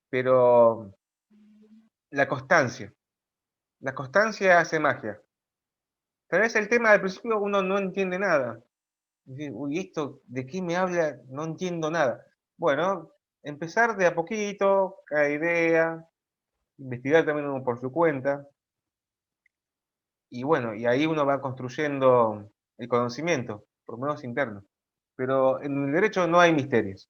pero la constancia hace magia. Tal vez el tema del principio uno no entiende nada. Dice, uy, ¿esto de qué me habla? No entiendo nada. Bueno, empezar de a poquito, cada idea, investigar también uno por su cuenta, y bueno, y ahí uno va construyendo el conocimiento, por lo menos interno. Pero en el derecho no hay misterios.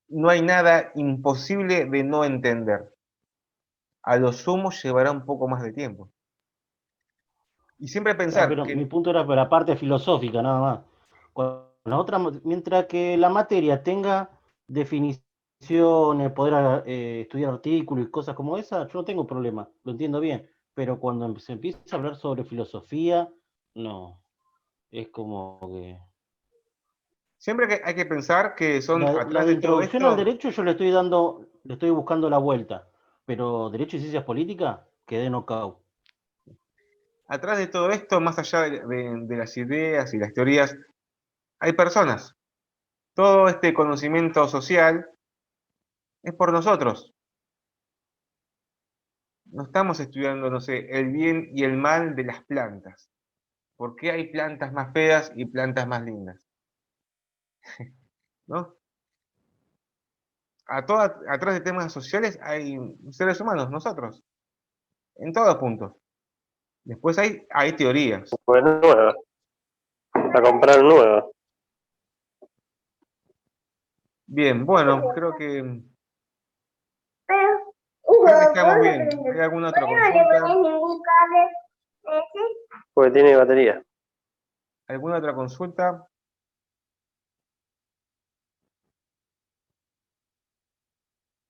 No hay nada imposible de no entender. A lo sumo llevará un poco más de tiempo. Y siempre pensar Pero mi que, punto era para la parte filosófica, nada más. La otra, mientras que la materia tenga definiciones, poder estudiar artículos y cosas como esa, yo no tengo problema, lo entiendo bien. Pero cuando se empieza a hablar sobre filosofía, no, es como que... siempre que hay que pensar que son La atrás de de todo introducción al esto, derecho yo le estoy buscando la vuelta, pero derecho y ciencias políticas quedé knockout. atrás de todo esto, más allá de las ideas y las teorías, hay personas. Todo este conocimiento social es por nosotros. No estamos estudiando, no sé, el bien y el mal de las plantas. ¿Por qué hay plantas más feas y plantas más lindas? ¿No? Atrás de temas sociales hay seres humanos, nosotros, en todos puntos. Después hay teorías. Pues nueva, la compraron nueva. Bien, bueno, creo que Pero, estamos bien. ¿Hay alguna ¿por otra qué no le consulta? pones ningún cable? ¿Ese? Porque tiene batería. ¿Alguna otra consulta?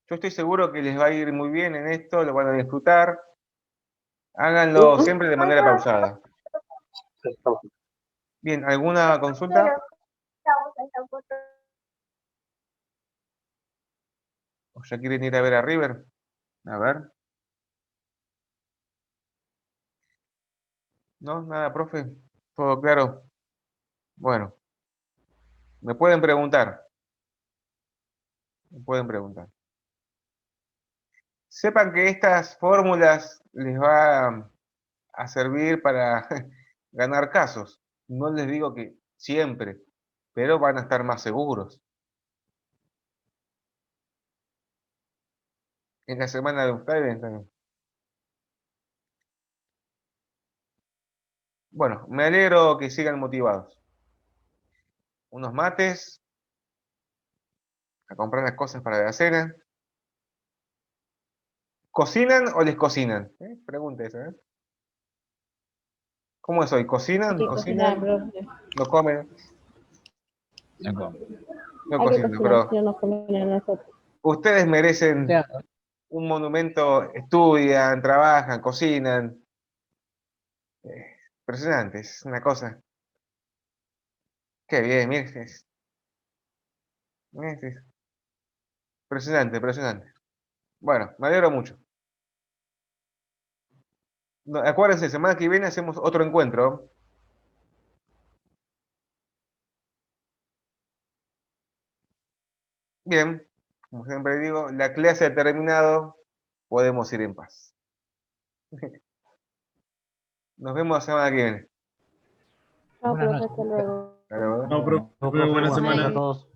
Yo estoy seguro que les va a ir muy bien en esto, lo van a disfrutar. Háganlo siempre de manera pausada. Bien, ¿alguna consulta? Pero, estamos en esa foto. ¿O ya quieren ir a ver a River? A ver. ¿No? Nada, profe. ¿Todo claro? Bueno, me pueden preguntar. Me pueden preguntar. Sepan que estas fórmulas les va a servir para ganar casos. No les digo que siempre, pero van a estar más seguros. En la semana de ustedes también. Bueno, me alegro que sigan motivados. Unos mates, a comprar las cosas para la cena. ¿Cocinan o les cocinan? Pregunta esa, ¿eh? ¿Cómo es hoy? ¿Cocinan? Hay que cocinar, ¿Cocinan? profe. ¿No comen? No, No Hay que cocinan, cocinar, pero si no nos comen a nosotros. ustedes merecen un monumento, estudian, trabajan, cocinan. Impresionante, es una cosa. Qué bien, miren. Impresionante, impresionante. Bueno, me alegro mucho. No, acuérdense, semana que viene hacemos otro encuentro. Bien, como siempre digo, la clase ha terminado, podemos ir en paz. Nos vemos la semana que viene. Chao, Buenas profe, noches. hasta luego. Hasta luego. No, profe, Profe, buena buenas noches semana. a todos.